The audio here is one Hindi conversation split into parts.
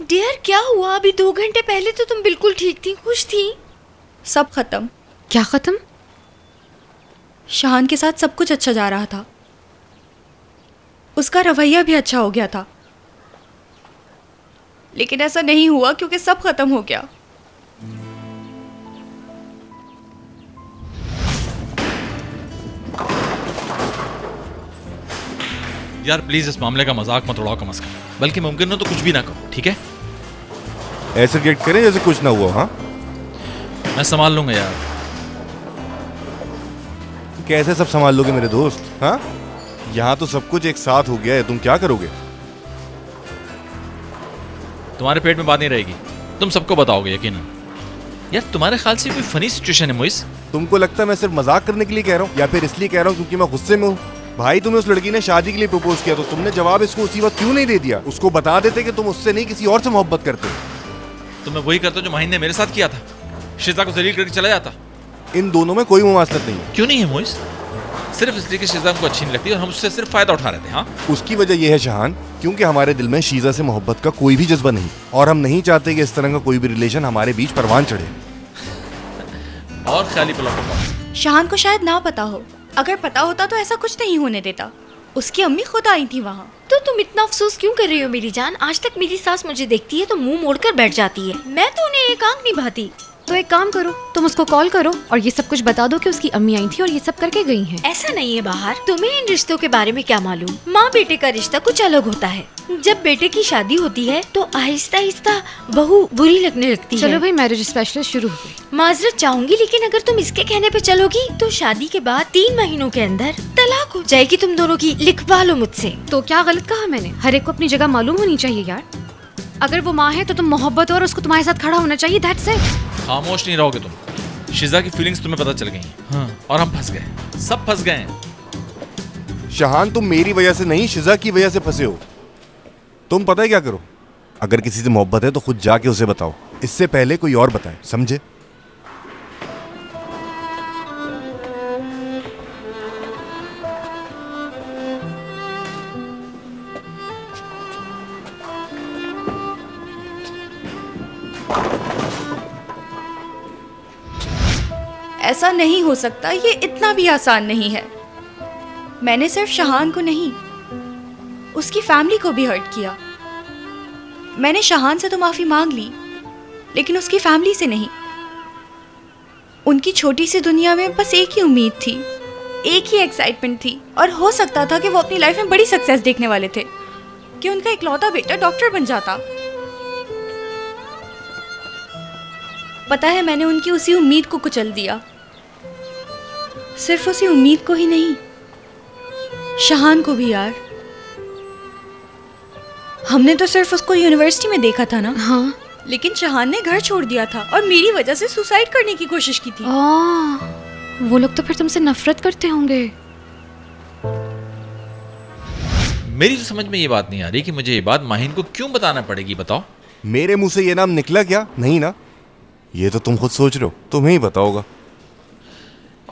डियर क्या हुआ? अभी 2 घंटे पहले तो तुम बिल्कुल ठीक थी, खुश थी। सब खत्म। क्या खत्म? शाहान के साथ सब कुछ अच्छा जा रहा था, उसका रवैया भी अच्छा हो गया था, लेकिन ऐसा नहीं हुआ क्योंकि सब खत्म हो गया। यार प्लीज इस मामले का मजाक मत उड़ाओ कम से कम, बल्कि मुमकिन हो तो कुछ भी ना कहो, ठीक है? ऐसे रिएक्ट करें जैसे कुछ ना हुआ। हाँ, मैं संभाल लूंगा यार। कैसे सब संभाल लोगे मेरे दोस्त? हाँ, यहाँ तो सब कुछ एक साथ हो गया है, तुम क्या करोगे? तुम्हारे पेट में बात नहीं रहेगी, तुम सबको बताओगे यकीनन। यार तुम्हारे ख्याल से कोई फनी सिचुएशन है मोइस? तुमको लगता है मैं सिर्फ मजाक करने के लिए कह रहा हूँ, या फिर इसलिए कह रहा हूँ क्योंकि मैं गुस्से में हूँ? भाई तुम्हें उस लड़की ने शादी के लिए प्रपोज किया तो तुमने जवाब इसको उसी वक्त क्यों नहीं दे दिया? उसको बता देते कि तुम उससे नहीं किसी और से मोहब्बत करते। तो मैं वही करता जो माहिन ने मेरे साथ किया था, शिजा को जलील करके चला जाता। इन दोनों में कोई मुमासलत नहीं है। क्यों नहीं है मोइस? सिर्फ इसलिए कि शिजा हमको अच्छी नहीं लगती और हम उससे सिर्फ फायदा उठा रहे थे। हाँ, उसकी वजह यह है शाहान, क्योंकि हमारे दिल में शीजा से मोहब्बत का कोई भी जज्बा नहीं, और हम नहीं चाहते कि इस तरह का कोई भी रिलेशन हमारे बीच परवान चढ़े। और ख्याली पला शाहान को शायद ना पता हो, अगर पता होता तो ऐसा कुछ नहीं होने देता। उसकी अम्मी खुद आई थी वहाँ। तो तुम इतना अफसोस क्यों कर रही हो मेरी जान? आज तक मेरी सास मुझे देखती है तो मुंह मोड़कर बैठ जाती है, मैं तो उन्हें एक आंख निभाती। तो एक काम करो, तुम उसको कॉल करो और ये सब कुछ बता दो कि उसकी अम्मी आई थी और ये सब करके गई हैं। ऐसा नहीं है बाहर, तुम्हें इन रिश्तों के बारे में क्या मालूम? माँ बेटे का रिश्ता कुछ अलग होता है। जब बेटे की शादी होती है तो आहिस्ता आहिस्ता बहू बुरी लगने लगती है। चलो भाई, मैरिज स्पेशलिस्ट शुरू हो गई। माजरत चाहूंगी, लेकिन अगर तुम इसके कहने पे चलोगी तो शादी के बाद 3 महीनों के अंदर तलाक हो जाएगी तुम दोनों की। लिखवा लो मुझसे। तो क्या गलत कहा मैंने? हर एक को अपनी जगह मालूम होनी चाहिए यार। अगर वो माँ है तो तुम मोहब्बत और उसको तुम्हारे साथ खड़ा होना चाहिए, दैट्स इट। खामोश नहीं रहोगे तुम। शिजा की फीलिंग्स तुम्हें पता चल गई हैं। हाँ, और हम फंस गए, सब फंस गए हैं। शाहान तुम मेरी वजह से नहीं, शिजा की वजह से फंसे हो। तुम पता है क्या करो, अगर किसी से मोहब्बत है तो खुद जाके उसे बताओ, इससे पहले कोई और बताए, समझे? ऐसा नहीं हो सकता, ये इतना भी आसान नहीं है। मैंने सिर्फ शाहान को नहीं, उसकी फैमिली को भी हर्ट किया। मैंने शाहान से तो माफी मांग ली, लेकिन उसकी फैमिली से नहीं। उनकी छोटी सी दुनिया में बस एक ही उम्मीद थी, एक ही एक्साइटमेंट थी, और हो सकता था कि वो अपनी लाइफ में बड़ी सक्सेस देखने वाले थे, कि उनका इकलौता बेटा डॉक्टर बन जाता। पता है, मैंने उनकी उसी उम्मीद को कुचल दिया। सिर्फ उसी उम्मीद को ही नहीं, शाहान को भी यार। हमने तो सिर्फ उसको यूनिवर्सिटी में देखा था ना। हाँ, लेकिन शाहान ने घर छोड़ दिया था और मेरी वजह से सुसाइड करने की कोशिश की थी। वो लोग तो फिर तुमसे नफरत करते होंगे। मेरी तो समझ में ये बात नहीं आ रही कि मुझे ये बात माहिन को क्यों बताना पड़ेगी, बताओ। मेरे मुंह से ये नाम निकला क्या? नहीं ना, ये तो तुम खुद सोच रहे हो, तुम्हें ही पता होगा।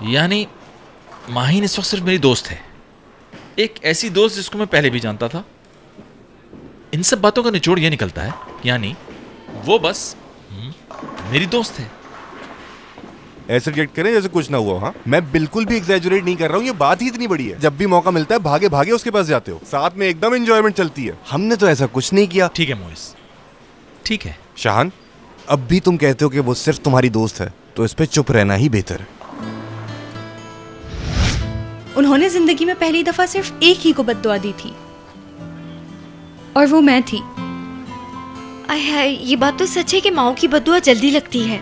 यानी माहिन इस वक्त सिर्फ मेरी दोस्त है, एक ऐसी दोस्त जिसको मैं पहले भी जानता था। इन सब बातों का निचोड़ ये निकलता है यानी वो बस मेरी दोस्त है। ऐसे रिएक्ट करें जैसे कुछ ना हुआ। हाँ, मैं बिल्कुल भी एग्जैजुरेट नहीं कर रहा हूँ, ये बात ही इतनी बड़ी है। जब भी मौका मिलता है भागे भागे उसके पास जाते हो, साथ में एकदम एंजॉयमेंट चलती है। हमने तो ऐसा कुछ नहीं किया। ठीक है मोइस, ठीक है। शाहान, अब भी तुम कहते हो कि वो सिर्फ तुम्हारी दोस्त है, तो इस पे चुप रहना ही बेहतर है। उन्होंने जिंदगी में पहली दफा सिर्फ एक ही को बद्दुआ दी थी, और वो मैं थी। आय हाय, ये बात तो सच है कि माओ की बद्दुआ जल्दी लगती है।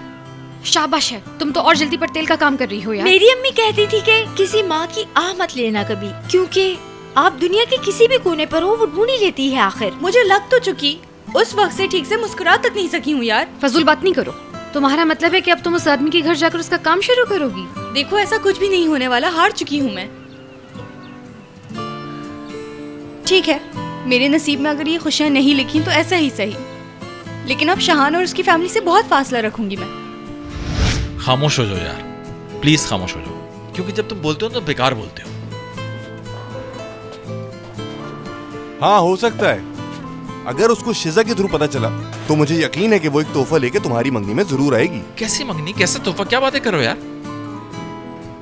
शाबाश है, तुम तो और जल्दी पर तेल का काम कर रही हो यार। मेरी अम्मी कहती थी कि किसी माँ की आह मत लेना कभी, क्योंकि आप दुनिया के किसी भी कोने पर हो वो ढूंढ ही लेती है आखिर। मुझे लग तो चुकी, उस वक्त से ठीक से मुस्कुरा तक नहीं सकी हूँ यार। फजूल बात नहीं करो। तुम्हारा मतलब है कि अब तुम उस आदमी के घर जाकर उसका काम शुरू करोगी? देखो, ऐसा कुछ भी नहीं होने वाला, हार चुकी हूँ मैं। ठीक है, मेरे नसीब में अगर ये खुशियाँ नहीं लिखी तो ऐसा ही सही, लेकिन अब शाहान और उसकी फैमिली से बहुत फासला रखूंगी मैं। खामोश हो जाओ यार, प्लीज खामोश हो जाओ, क्योंकि जब तुम बोलते हो तो बेकार बोलते हो। हाँ, हो सकता है, अगर उसको शिजा के थ्रू पता चला तो मुझे यकीन है कि वो एक तोहफा लेके तुम्हारी मंगनी में जरूर आएगी। कैसी मंगनी, कैसे तोहफा, क्या बातें करो यार।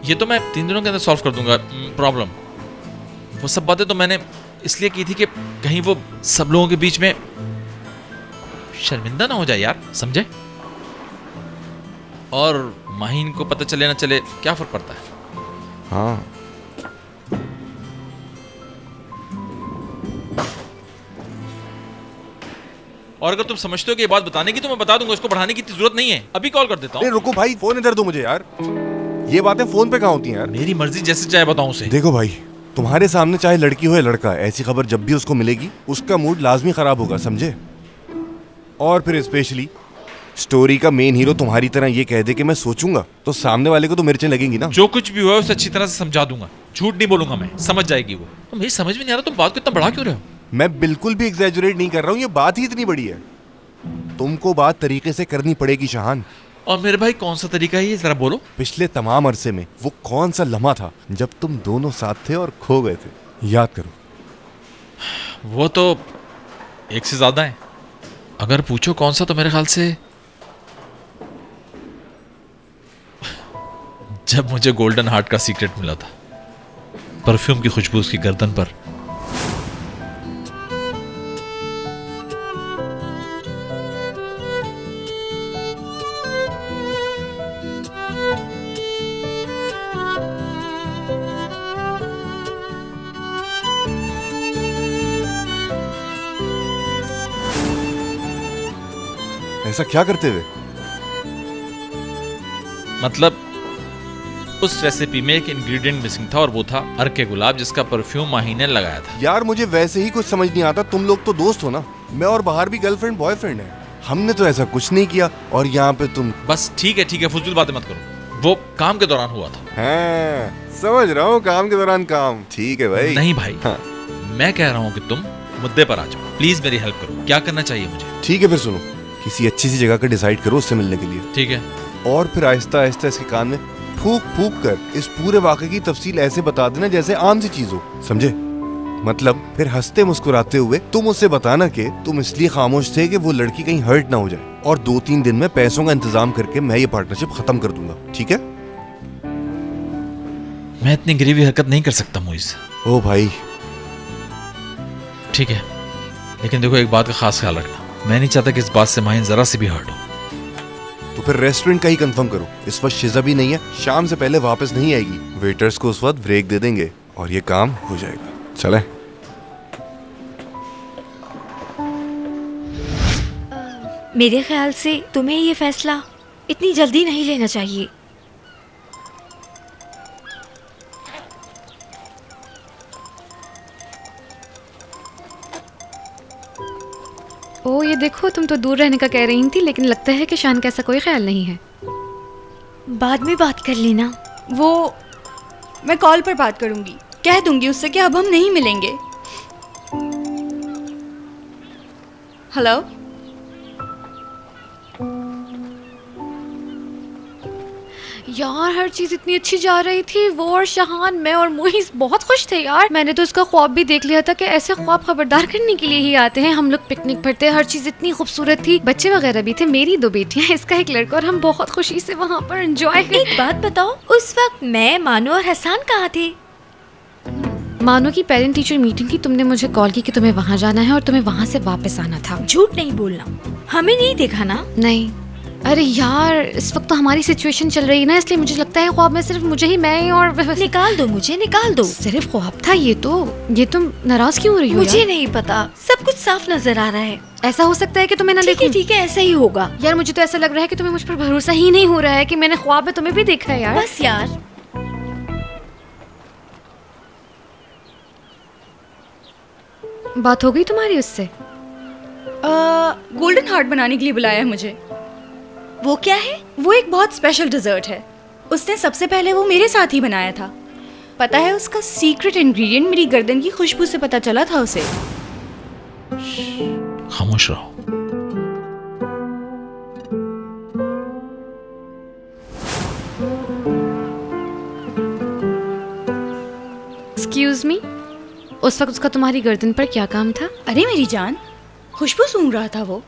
ये तो मैं 3 दिनों के अंदर सॉल्व कर दूंगा प्रॉब्लम। वो सब बातें तो मैंने इसलिए की थी कि कहीं वो सब लोगों के बीच में शर्मिंदा ना हो जाए यार, समझे। और माहीन को पता चले ना चले क्या फर्क पड़ता है। हाँ और अगर तुम समझते हो कि ये बात बताने की तो मैं बता दूंगा, इसको बढ़ाने की जरूरत नहीं है। अभी कॉल कर देता हूँ। रुको भाई, फोन इधर दो मुझे यार। ये बातें फोन पे कहाँ होती हैं यार। मेरी मर्जी, जैसे चाहे बताऊं उसे। देखो भाई, तुम्हारे सामने चाहे लड़की हो या लड़का, ऐसी खबर जब भी उसको मिलेगी उसका मूड लाजमी खराब होगा, समझे। और फिर स्पेशली स्टोरी का मेन हीरो तुम्हारी तरह ये कह दे कि मैं सोचूंगा, तो सामने वाले को तो मिर्चें लगेंगी ना। जो कुछ भी हुआ उसे अच्छी तरह से समझा दूंगा, झूठ नहीं बोलूंगा मैं, समझ जाएगी वो। तो मेरी समझ में नहीं आ रहा तुम बात को इतना बढ़ा क्यों रहे हो। मैं बिल्कुल भी एग्जैजुरेट नहीं कर रहा हूँ, ये बात ही इतनी बड़ी है। तुमको बात तरीके से करनी पड़ेगी शाहान। और मेरे भाई कौन सा तरीका है ये, जरा बोलो। पिछले तमाम अरसे में वो कौन सा लम्हा था जब तुम दोनों साथ थे और खो गए थे, याद करो। वो तो एक से ज्यादा है। अगर पूछो कौन सा, तो मेरे ख्याल से जब मुझे गोल्डन हार्ट का सीक्रेट मिला था, परफ्यूम की खुशबू उसकी गर्दन पर। ऐसा क्या करते हुए? मतलब उस रेसिपी में एक इंग्रेडिएंट मिसिंग था और वो था अर्के गुलाब, जिसका परफ्यूम माही ने लगाया था। यार मुझे वैसे ही कुछ समझ नहीं आता, तुम लोग तो दोस्त हो ना, मैं और बाहर भी गर्लफ्रेंड बॉयफ्रेंड है। हमने तो ऐसा कुछ नहीं किया और यहाँ पे तुम। बस ठीक है, फुजूल बातें मत करो। वो काम के दौरान हुआ था। हाँ, समझ रहा हूँ, काम के दौरान काम। ठीक है भाई। नहीं भाई, हाँ। मैं कह रहा हूँ कि तुम मुद्दे पर आ जाओ, प्लीज मेरी हेल्प करो। क्या करना चाहिए मुझे? ठीक है फिर सुनो, किसी अच्छी सी जगह का डिसाइड करो उससे मिलने के लिए। ठीक है। और फिर आहिस्ता आहिस्ता इसके कान में फूक फूक कर इस पूरे वाक़े की तफसील ऐसे बता देना जैसे आम सी चीज हो, समझे। मतलब फिर हंसते मुस्कुराते हुए तुम उससे बताना कि तुम इसलिए खामोश थे कि वो लड़की कहीं हर्ट ना हो जाए, और 2-3 दिन में पैसों का इंतजाम करके मैं ये पार्टनरशिप खत्म कर दूंगा, ठीक है। मैं इतनी गरीबी हरकत नहीं कर सकता मुइज। ओ भाई ठीक है, लेकिन देखो एक बात का खास ख्याल रखना, मैं नहीं चाहता कि इस बात से माहिन जरा सी भी हर्ट हो। तो फिर रेस्टोरेंट का ही कंफर्म करो। इस वक्त शिजा भी नहीं है, शाम से पहले वापस नहीं आएगी। वेटर्स को उस वक्त ब्रेक दे देंगे और ये काम हो जाएगा। चले। मेरे ख्याल से तुम्हें ये फैसला इतनी जल्दी नहीं लेना चाहिए। ओ ये देखो, तुम तो दूर रहने का कह रही थी, लेकिन लगता है कि शान का ऐसा कोई ख्याल नहीं है। बाद में बात कर लेना। वो मैं कॉल पर बात करूंगी, कह दूंगी उससे कि अब हम नहीं मिलेंगे। हेलो। यार हर चीज इतनी अच्छी जा रही थी, वो और शाहान, मैं और मुइज बहुत खुश थे यार। मैंने तो इसका ख्वाब भी देख लिया था कि ऐसे ख्वाब खबरदार करने के लिए ही आते हैं। हम लोग पिकनिक पर थे, हर चीज इतनी खूबसूरत थी, बच्चे वगैरह भी थे, मेरी 2 बेटियां, इसका एक लड़का, और हम बहुत खुशी से वहाँ पर एंजॉय कर। एक बात बताओ, उस वक्त मैं, मानो और हसन कहाँ थे? मानो की पेरेंट टीचर मीटिंग थी, तुमने मुझे कॉल की कि तुम्हें वहाँ जाना है और तुम्हें वहाँ से वापस आना था। झूठ नहीं बोलना, हमें नहीं देखा ना? नहीं, अरे यार इस वक्त तो हमारी सिचुएशन चल रही है ना, इसलिए मुझे लगता है ख्वाब में सिर्फ मुझे ही, मैं और निकाल दो मुझे, निकाल दो। सिर्फ ख्वाब था ये तो। ये तुम नाराज क्यों हो रही हो? मुझे नहीं पता, सब कुछ साफ नजर आ रहा है। ऐसा हो सकता है कि तुम्हें ना देखूं। ठीक है ऐसा ही होगा। यार मुझे तो ऐसा लग रहा है कि तुम्हें मुझ पर भरोसा ही नहीं हो रहा है कि मैंने ख्वाब में तुम्हें भी देखा है यार। बस यार, बात हो गई तुम्हारी उससे? गोल्डन हार्ट बनाने के लिए बुलाया है मुझे। वो क्या है? वो एक बहुत स्पेशल डिजर्ट है, उसने सबसे पहले वो मेरे साथ ही बनाया था। पता है उसका सीक्रेट इंग्रेडिएंट मेरी गर्दन की खुशबू से पता चला था उसे। खामोश रहो। एक्सक्यूज मी, उस वक्त उसका तुम्हारी गर्दन पर क्या काम था? अरे मेरी जान, खुशबू सूंघ रहा था वो।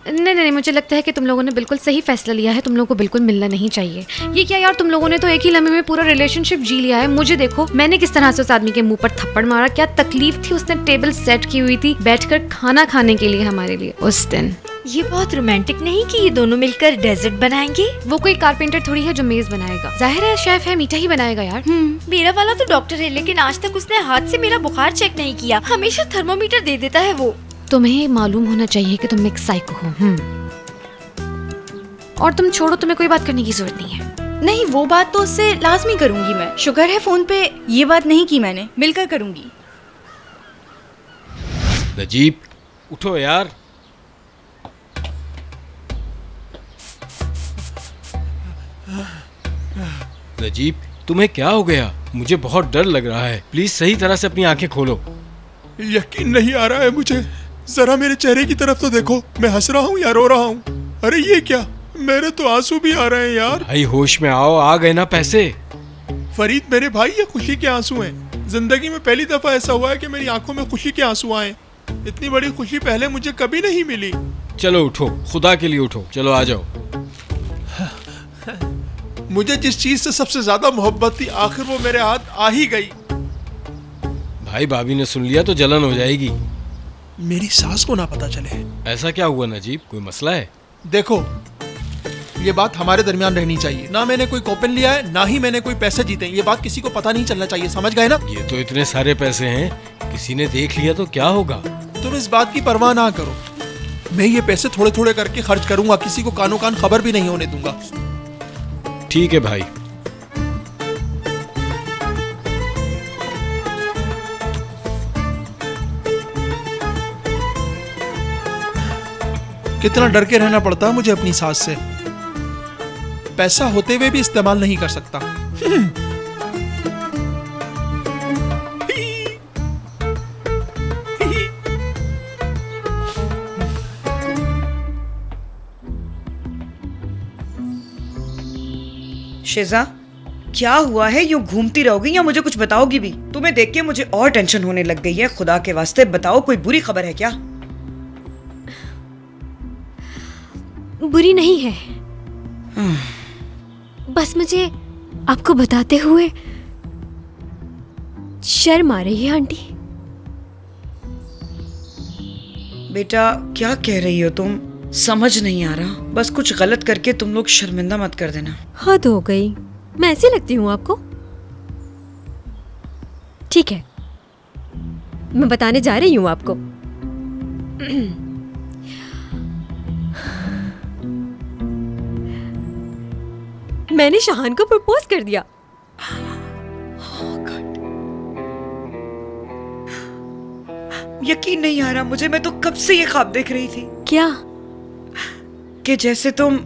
नहीं नहीं, मुझे लगता है कि तुम लोगों ने बिल्कुल सही फैसला लिया है। तुम लोगों को बिल्कुल मिलना नहीं चाहिए। ये क्या यार, तुम लोगों ने तो एक ही लम्हे में पूरा रिलेशनशिप जी लिया है। मुझे देखो, मैंने किस तरह से उस आदमी के मुंह पर थप्पड़ मारा, क्या तकलीफ थी। उसने टेबल सेट की हुई थी बैठकर खाना खाने के लिए हमारे लिए उस दिन। ये बहुत रोमांटिक नहीं कि ये दोनों मिलकर डेजर्ट बनाएंगे? वो कोई कारपेंटर थोड़ी है जो मेज बनाएगा। जाहिर है शेफ है, मीठा ही बनाएगा यार। मेरा वाला तो डॉक्टर है, लेकिन आज तक उसने हाथ से मेरा बुखार चेक नहीं किया। हमेशा थर्मोमीटर दे देता है वो। तुम्हें मालूम होना चाहिए कि तुम एक साइको हो। और तुम छोड़ो, तुम्हें कोई बात करने की जरूरत नहीं है। नहीं, वो बात तो उससे लाजमी करूंगी मैं। शुगर है फोन पे ये बात नहीं की मैंने, मिलकर करूंगी। नजीब उठो यार। नजीब तुम्हें क्या हो गया? मुझे बहुत डर लग रहा है। प्लीज सही तरह से अपनी आंखें खोलो। यकीन नहीं आ रहा है मुझे। जरा मेरे चेहरे की तरफ तो देखो, मैं हंस रहा हूँ या रो रहा हूँ? अरे ये क्या, मेरे तो आंसू भी आ रहे हैं यार। भाई होश में आओ, आ गए ना पैसे। फरीद मेरे भाई, ये खुशी के आंसू हैं। जिंदगी में पहली दफा ऐसा हुआ है कि मेरी आंखों में खुशी के आंसू आए। इतनी बड़ी खुशी पहले मुझे कभी नहीं मिली। चलो उठो, खुदा के लिए उठो, चलो आ जाओ। मुझे जिस चीज से सबसे ज्यादा मोहब्बत थी, आखिर वो मेरे हाथ आ ही गई। भाई भाभी ने सुन लिया तो जलन हो जाएगी। मेरी सास को ना पता चले। ऐसा क्या हुआ नजीब, कोई मसला है? देखो, ये बात हमारे दरमियान रहनी चाहिए। ना मैंने कोई कूपन लिया है, ना ही मैंने कोई पैसे जीते। ये बात किसी को पता नहीं चलना चाहिए, समझ गए ना? ये तो इतने सारे पैसे हैं, किसी ने देख लिया तो क्या होगा? तुम इस बात की परवाह ना करो। मैं ये पैसे थोड़े थोड़े करके खर्च करूंगा, किसी को कानो कान खबर भी नहीं होने दूंगा। ठीक है भाई। कितना डर के रहना पड़ता है मुझे अपनी सास से। पैसा होते हुए भी इस्तेमाल नहीं कर सकता। शिजा, क्या हुआ है? यूं घूमती रहोगी या मुझे कुछ बताओगी भी? तुम्हें देख के मुझे और टेंशन होने लग गई है। खुदा के वास्ते बताओ, कोई बुरी खबर है क्या? बुरी नहीं है, बस मुझे आपको बताते हुए शर्म आ रही है आंटी। बेटा क्या कह रही हो तुम? समझ नहीं आ रहा। बस कुछ गलत करके तुम लोग शर्मिंदा मत कर देना। हद हो गई, मैं ऐसी लगती हूँ आपको? ठीक है, मैं बताने जा रही हूँ आपको। मैंने शहान को प्रपोज कर दिया। यकीन नहीं आ रहा मुझे। मैं तो कब से ये ख्वाब देख रही थी। क्या? कि जैसे तुम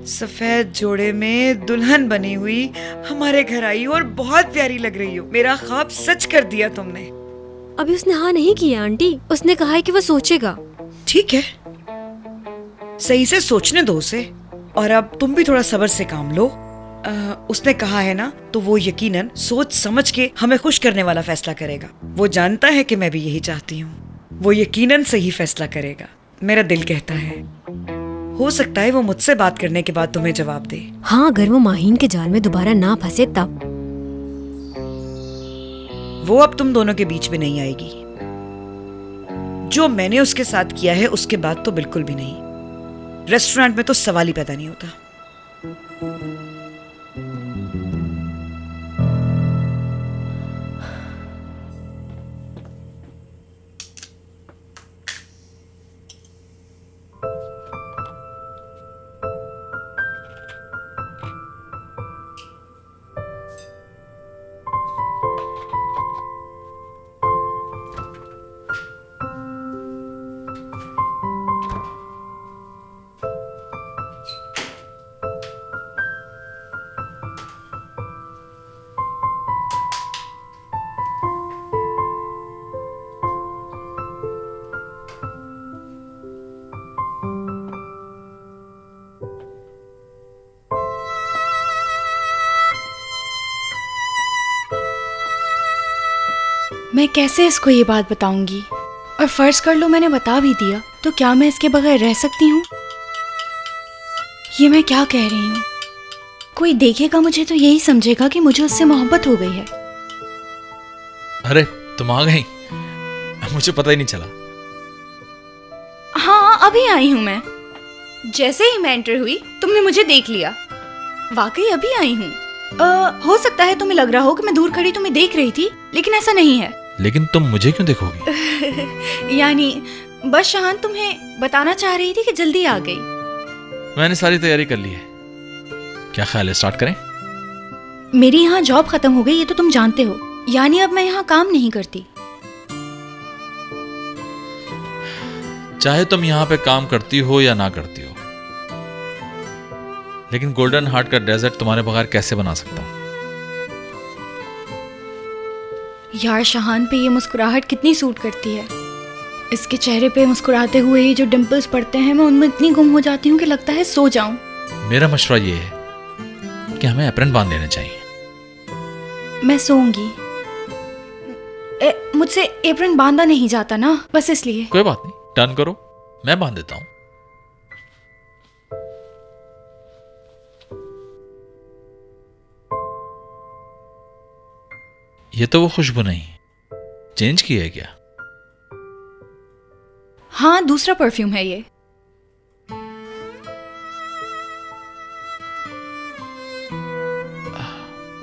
सफेद जोड़े में दुल्हन बनी हुई हमारे घर आई हो और बहुत प्यारी लग रही हो। मेरा ख्वाब सच कर दिया तुमने। अभी उसने हाँ नहीं किया आंटी, उसने कहा है कि वो सोचेगा। ठीक है, सही से सोचने दो उसे। और अब तुम भी थोड़ा सब्र से काम लो। उसने कहा है ना, तो वो यकीनन सोच समझ के हमें खुश करने वाला फैसला करेगा। वो जानता है कि मैं भी यही चाहती हूँ। वो यकीनन सही फैसला करेगा, मेरा दिल कहता है। हो सकता है वो मुझसे बात करने के बाद तुम्हें जवाब दे। हाँ, अगर वो माहीन के जाल में दोबारा ना फंसे तब। वो अब तुम दोनों के बीच में नहीं आएगी। जो मैंने उसके साथ किया है उसके बाद तो बिल्कुल भी नहीं। रेस्टोरेंट में तो सवाल ही पैदा नहीं होता। मैं कैसे इसको ये बात बताऊंगी? और फर्ज कर लो मैंने बता भी दिया, तो क्या मैं इसके बगैर रह सकती हूँ? ये मैं क्या कह रही हूँ? कोई देखेगा मुझे तो यही समझेगा कि मुझे उससे मोहब्बत हो गई है। अरे तुम आ गई, मुझे पता ही नहीं चला। हाँ, अभी आई हूँ मैं। जैसे ही मैं एंटर हुई तुमने मुझे देख लिया। वाकई अभी आई हूँ। हो सकता है तुम्हें लग रहा हो कि मैं दूर खड़ी तुम्हें देख रही थी, लेकिन ऐसा नहीं है। लेकिन तुम मुझे क्यों देखोगी? यानी बस शहान तुम्हें बताना चाह रही थी कि जल्दी आ गई। मैंने सारी तैयारी कर ली है। क्या ख्याल है, स्टार्ट करें? मेरी यहाँ जॉब खत्म हो गई, ये तो तुम जानते हो। यानी अब मैं यहाँ काम नहीं करती। चाहे तुम यहाँ पे काम करती हो या ना करती हो, लेकिन गोल्डन हार्ट का डेजर्ट तुम्हारे बगैर कैसे बना सकता हूँ? यार शहान पे ये मुस्कुराहट कितनी सूट करती है। इसके चेहरे पे मुस्कुराते हुए ये जो डिंपल्स पड़ते हैं, मैं उनमें इतनी गुम हो जाती हूँ कि लगता है सो जाऊं। मेरा मशवरा ये है कि हमें एप्रन बांध लेना चाहिए। मैं सोऊंगी। मुझसे एप्रन बांधा नहीं जाता ना, बस इसलिए। कोई बात नहीं, टर्न करो, मैं बांध देता हूं। ये तो वो खुशबू नहीं, चेंज की है क्या? हाँ, दूसरा परफ्यूम है ये।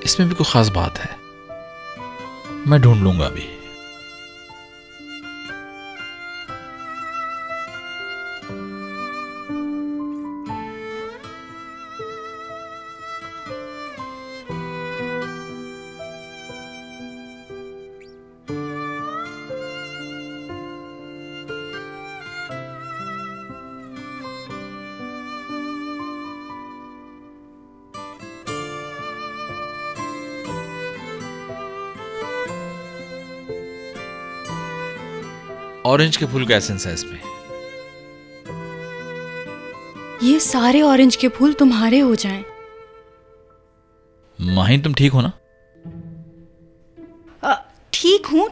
इसमें भी कोई खास बात है, मैं ढूंढ लूंगा अभी। ऑरेंज के फूल का एसेंस है इसमें। ये सारे ऑरेंज के फूल तुम्हारे हो जाएं। माहिन तुम ठीक हो ना?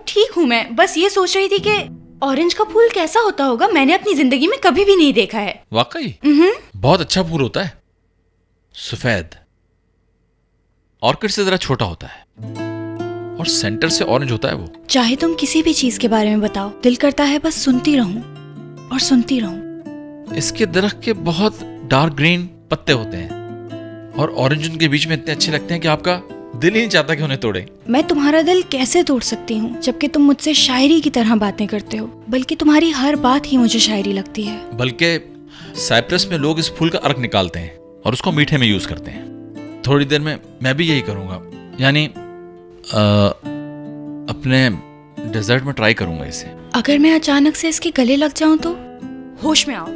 ठीक हूँ मैं बस ये सोच रही थी कि ऑरेंज का फूल कैसा होता होगा। मैंने अपनी जिंदगी में कभी भी नहीं देखा है। वाकई बहुत अच्छा फूल होता है, सफेद, ऑर्किड से जरा छोटा होता है और सेंटर से ऑरेंज होता है वो। चाहे तुम किसी भी चीज के बारे में बताओ, दिल करता है बस सुनती रहूं और सुनती रहूं। इसके दरख्त के बहुत डार्क ग्रीन पत्ते होते हैं और ऑरेंज उनके बीच में इतने अच्छे लगते हैं कि आपका दिल ही नहीं चाहता कि उन्हें तोड़े। मैं तुम्हारा दिल कैसे तोड़ सकती हूँ जबकि तुम मुझसे शायरी की तरह बातें करते हो। बल्कि तुम्हारी हर बात ही मुझे शायरी लगती है। बल्कि साइप्रस में लोग इस फूल का अर्क निकालते हैं और उसको मीठे में यूज करते हैं। थोड़ी देर में मैं भी यही करूंगा, यानी अपने डेजर्ट में ट्राई करूंगा इसे। अगर मैं अचानक से इसके गले लग जाऊं तो? होश में आओ,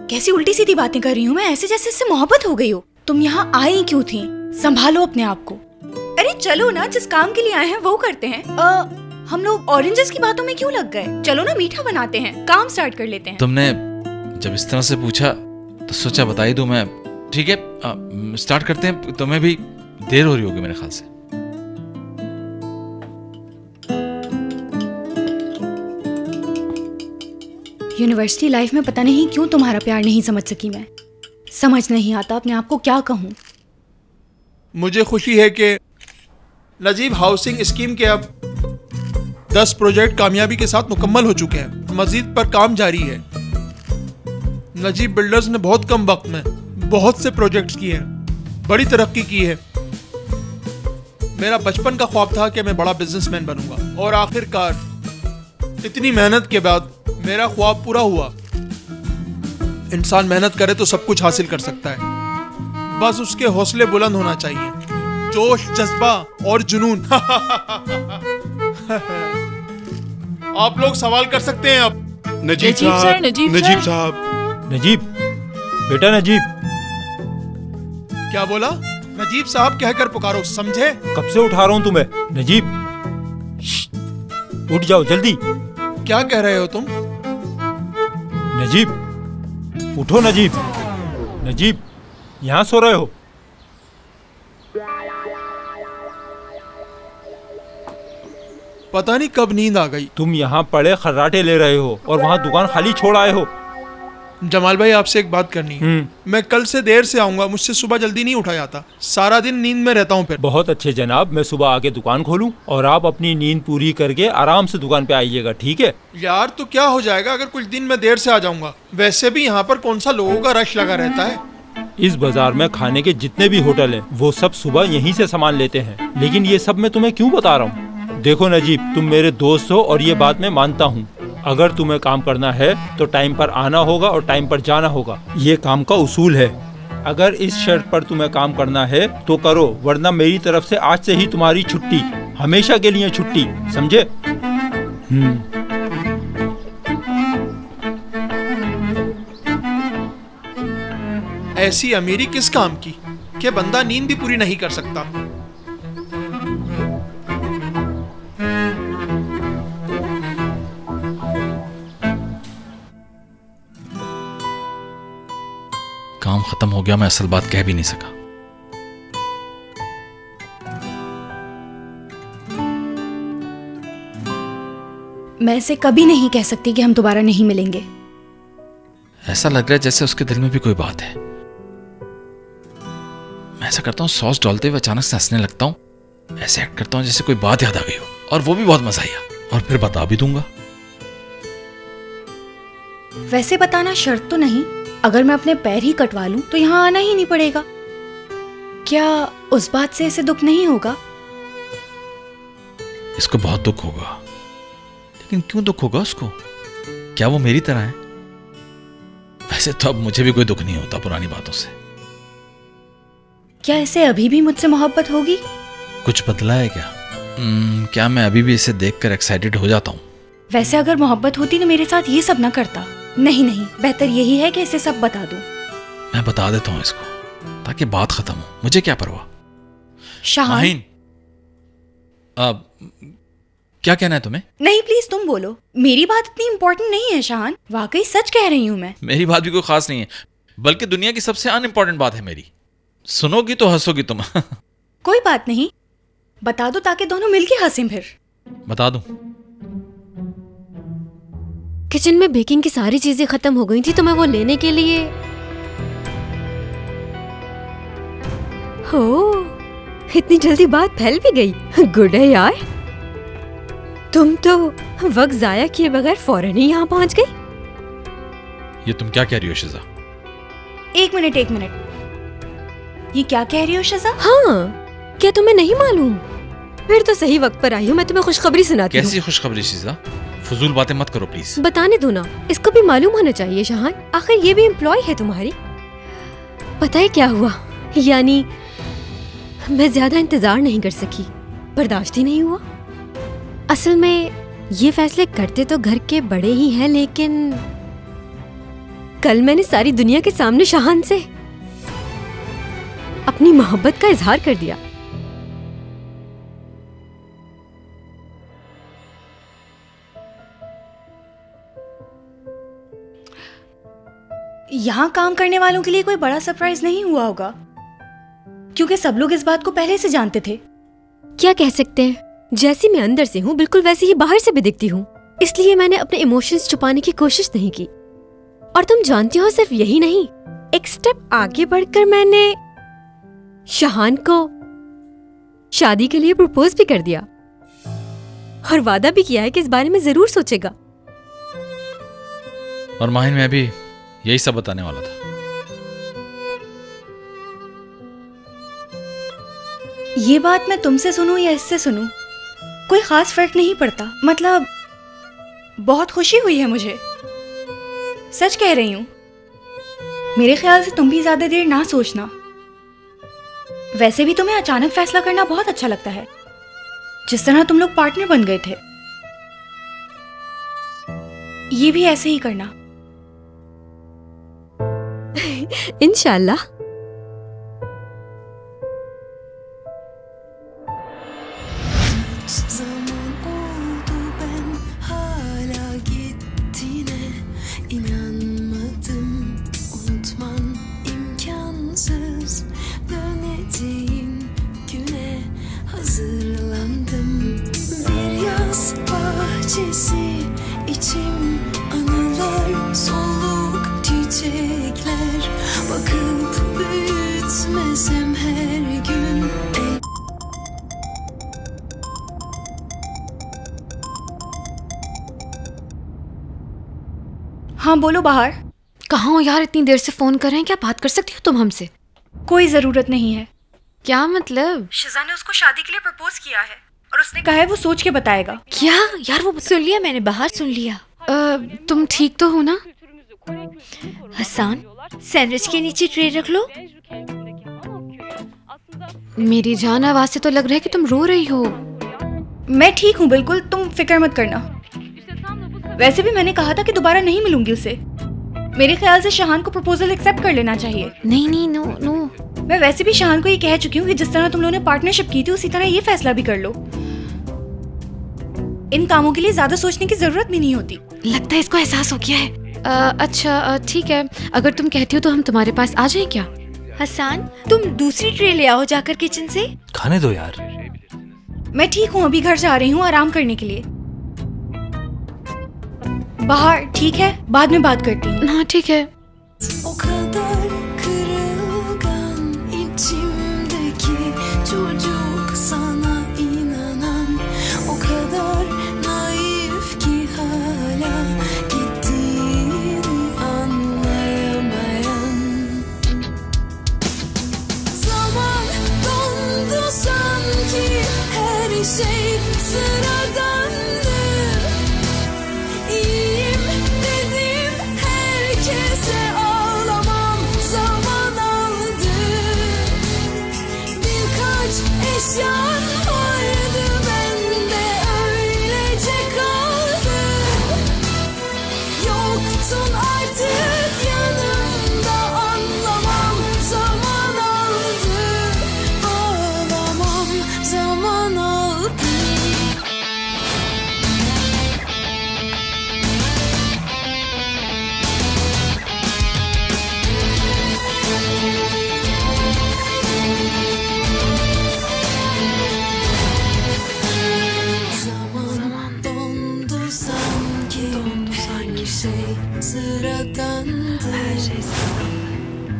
कैसी उल्टी सीधी बातें कर रही हूँ मैं, ऐसे जैसे इससे मोहब्बत हो गई हो। तुम यहाँ आई क्यों थी? संभालो अपने आप को। अरे चलो ना, जिस काम के लिए आए हैं वो करते हैं। हम लोग ऑरेंजेस की बातों में क्यों लग गए? चलो ना, मीठा बनाते हैं, काम स्टार्ट कर लेते हैं। तुमने जब इस तरह से पूछा तो सोचा बता ही दूं मैं। ठीक है, स्टार्ट करते हैं। तुम्हें भी देर हो रही होगी मेरे ख्याल से। यूनिवर्सिटी लाइफ में पता नहीं क्यों तुम्हारा प्यार नहीं समझ सकी मैं। समझ नहीं आता अपने आप को क्या कहूँ। मुझे खुशी है कि नजीब हाउसिंग स्कीम के अब 10 प्रोजेक्ट कामयाबी के साथ मुकम्मल हो चुके हैं। मजीद पर काम जारी है। नजीब बिल्डर्स ने बहुत कम वक्त में बहुत से प्रोजेक्ट्स किए हैं, बड़ी तरक्की की है। मेरा बचपन का ख्वाब था कि मैं बड़ा बिजनेसमैन बनूंगा और आखिरकार इतनी मेहनत के बाद मेरा ख्वाब पूरा हुआ। इंसान मेहनत करे तो सब कुछ हासिल कर सकता है, बस उसके हौसले बुलंद होना चाहिए, जोश, जज्बा और जुनून। आप लोग सवाल कर सकते हैं अब। नजीब साहब, नजीब, बेटा नजीब। क्या बोला? नजीब साहब कहकर पुकारो, समझे? कब से उठा रहा हूँ तुम्हें। नजीब, उठ जाओ जल्दी। क्या कह रहे हो तुम? नजीब, उठो नजीब। नजीब, यहाँ सो रहे हो? पता नहीं कब नींद आ गई। तुम यहाँ पड़े खर्राटे ले रहे हो और वहाँ दुकान खाली छोड़ आए हो। जमाल भाई आपसे एक बात करनी है। मैं कल से देर से आऊंगा, मुझसे सुबह जल्दी नहीं उठा जाता, सारा दिन नींद में रहता हूँ फिर। बहुत अच्छे जनाब, मैं सुबह आके दुकान खोलूँ और आप अपनी नींद पूरी करके आराम से दुकान पे आइएगा, ठीक है? यार तो क्या हो जाएगा अगर कुछ दिन मैं देर से आ जाऊंगा? वैसे भी यहाँ पर कौन सा लोगों का रश लगा रहता है। इस बाजार में खाने के जितने भी होटल हैं, वो सब सुबह यहीं से सामान लेते हैं। लेकिन ये सब मैं तुम्हें क्यों बता रहा हूँ? देखो नजीब, तुम मेरे दोस्त हो और ये बात मैं मानता हूँ। अगर तुम्हें काम करना है तो टाइम पर आना होगा और टाइम पर जाना होगा, ये काम का उसूल है। अगर इस शर्त पर तुम्हें काम करना है तो करो, वरना मेरी तरफ से आज से ही तुम्हारी छुट्टी, हमेशा के लिए छुट्टी, समझे? ऐसी अमीरी किस काम की कि बंदा नींद भी पूरी नहीं कर सकता। काम खत्म हो गया, मैं असल बात कह भी नहीं सका। मैं इसे कभी नहीं कह सकती कि हम दोबारा नहीं मिलेंगे। ऐसा लग रहा है जैसे उसके दिल में भी कोई बात है। मैं ऐसा करता हूँ, सॉस डालते हुए अचानक से हंसने लगता हूँ, ऐसे एक्ट करता हूँ जैसे कोई बात याद आ गई हो, और वो भी बहुत मजा आया, और फिर बता भी दूंगा। वैसे बताना शर्त तो नहीं, अगर मैं अपने पैर ही कटवा लूं तो यहाँ आना ही नहीं पड़ेगा। क्या उस बात से इसे दुख नहीं होगा? इसको बहुत दुख होगा। लेकिन क्यों दुख होगा उसको? क्या वो मेरी तरह है? वैसे तो अब मुझे भी कोई दुख नहीं होता पुरानी बातों से। क्या इसे अभी भी मुझसे मोहब्बत होगी? कुछ बदला है क्या? क्या मैं अभी भी इसे देखकर एक्साइटेड हो जाता हूँ? वैसे अगर मोहब्बत होती तो मेरे साथ ये सब ना करता। नहीं नहीं, बेहतर यही है कि इसे सब बता दूं। मैं बता देता हूँ इसको, ताकि बात खत्म हो। मुझे क्या परवाह। शाहीन, अब क्या कहना है तुम्हें? नहीं प्लीज तुम बोलो। मेरी बात इतनी इम्पोर्टेंट नहीं है शाहान, वाकई सच कह रही हूँ मैं। मेरी बात भी कोई खास नहीं है, बल्कि दुनिया की सबसे अनइम्पोर्टेंट बात है मेरी। सुनोगी तो हंसोगी तुम। कोई बात नहीं, बता दो ताकि दोनों मिलके हंसें फिर। बता दूं? किचन में बेकिंग की सारी चीजें खत्म हो गई थी तो मैं वो लेने के लिए। हो, इतनी जल्दी बात फैल भी गई। गुड है यार, तुम तो वक्त जाया किए बगैर फौरन ही यहाँ पहुंच गई। ये तुम क्या कह रही हो शिजा? एक मिनट, ये क्या कह रही हो शिजा? हाँ, क्या तुम्हें नहीं मालूम? फिर तो सही वक्त पर आई हूँ। मैं तुम्हें खुशखबरी सुनाती हूँ। कैसी खुशखबरी शिजा? फजूल बातें मत करो प्लीज। बताने दो ना, इसको भी मालूम होना चाहिए शाहान, आखिर ये भी एम्प्लॉय है तुम्हारी। पता है क्या हुआ? यानी मैं ज्यादा इंतजार नहीं कर सकी, बर्दाश्त ही नहीं हुआ। असल में ये फैसले करते तो घर के बड़े ही हैं, लेकिन कल मैंने सारी दुनिया के सामने शाहान से अपनी मोहब्बत का इजहार कर दिया। यहाँ काम करने वालों के लिए कोई बड़ा सरप्राइज नहीं हुआ होगा, क्योंकि सब लोग इस बात को पहले से जानते थे। क्या कह सकते हैं, जैसी मैं अंदर से हूँ बिल्कुल वैसी ही बाहर से भी दिखती हूँ, इसलिए मैंने अपने इमोशंस छुपाने की कोशिश नहीं की। और तुम जानती हो, सिर्फ यही नहीं, एक स्टेप आगे बढ़कर मैंने शाहान को शादी के लिए प्रपोज भी कर दिया और वादा भी किया है कि इस बारे में जरूर सोचेगा। और माहिन, मैं भी यही सब बताने वाला था। ये बात मैं तुमसे सुनूं या इससे सुनूं, कोई खास फर्क नहीं पड़ता। मतलब बहुत खुशी हुई है मुझे, सच कह रही हूं। मेरे ख्याल से तुम भी ज्यादा देर ना सोचना। वैसे भी तुम्हें अचानक फैसला करना बहुत अच्छा लगता है, जिस तरह तुम लोग पार्टनर बन गए थे। ये भी ऐसे ही करना। इंशाल्लाह। Hazırlandım bir yaz bahçesi içim anılar soluk çiçekler bakıp büyütmesem her gün. हाँ बोलो बाहर। कहाँ हो यार, इतनी देर से फोन कर रहे हैं, क्या बात कर सकती हो तुम हमसे? कोई जरूरत नहीं है। क्या मतलब? शिजा ने उसको शादी के लिए प्रपोज किया है और उसने कहा है वो सोच के बताएगा। क्या यार? वो सुन लिया मैंने, बाहर सुन लिया। तुम ठीक तो हो ना? हसन, सैंडविच के नीचे ट्रे रख लो। मेरी जान, आवाज से तो लग रहा है कि तुम रो रही हो। मैं ठीक हूँ बिल्कुल, तुम फिक्र मत करना। वैसे भी मैंने कहा था कि दोबारा नहीं मिलूंगी उससे। मेरे ख्याल से शहान को प्रपोजल एक्सेप्ट कर लेना चाहिए। नहीं, नो। मैं वैसे भी शहान को ये कह चुकी हूँ कि जिस तरह तुम लोगों ने पार्टनरशिप की थी उसी तरह ये फैसला भी कर लो। इन कामों के लिए ज्यादा सोचने की जरूरत भी नहीं होती। लगता है इसको एहसास हो गया है। अच्छा ठीक है, अगर तुम कहती हो तो हम तुम्हारे पास आ जाए क्या? हसन, तुम दूसरी ट्रे ले आओ जाकर किचन से। खाने दो यार। मैं ठीक हूँ, अभी घर जा रही हूँ आराम करने के लिए। बाहर ठीक है, बाद में बात करती हूँ। हाँ ठीक है। O kadar kırılgan içimdeki çocuk sana inanan, o kadar naif ki hala gittiğini anlayamayan. Zaman dondu sanki her şey sıradandı. İyiyim dedim herkese, ağlamam zaman aldı. Birkaç eşyan vardı bende, öylece kaldı. Yoktun artık yanımda, anlamam zaman aldı. Ağlamam zaman aldı. Zaman dondu sanki her şey sıradandı.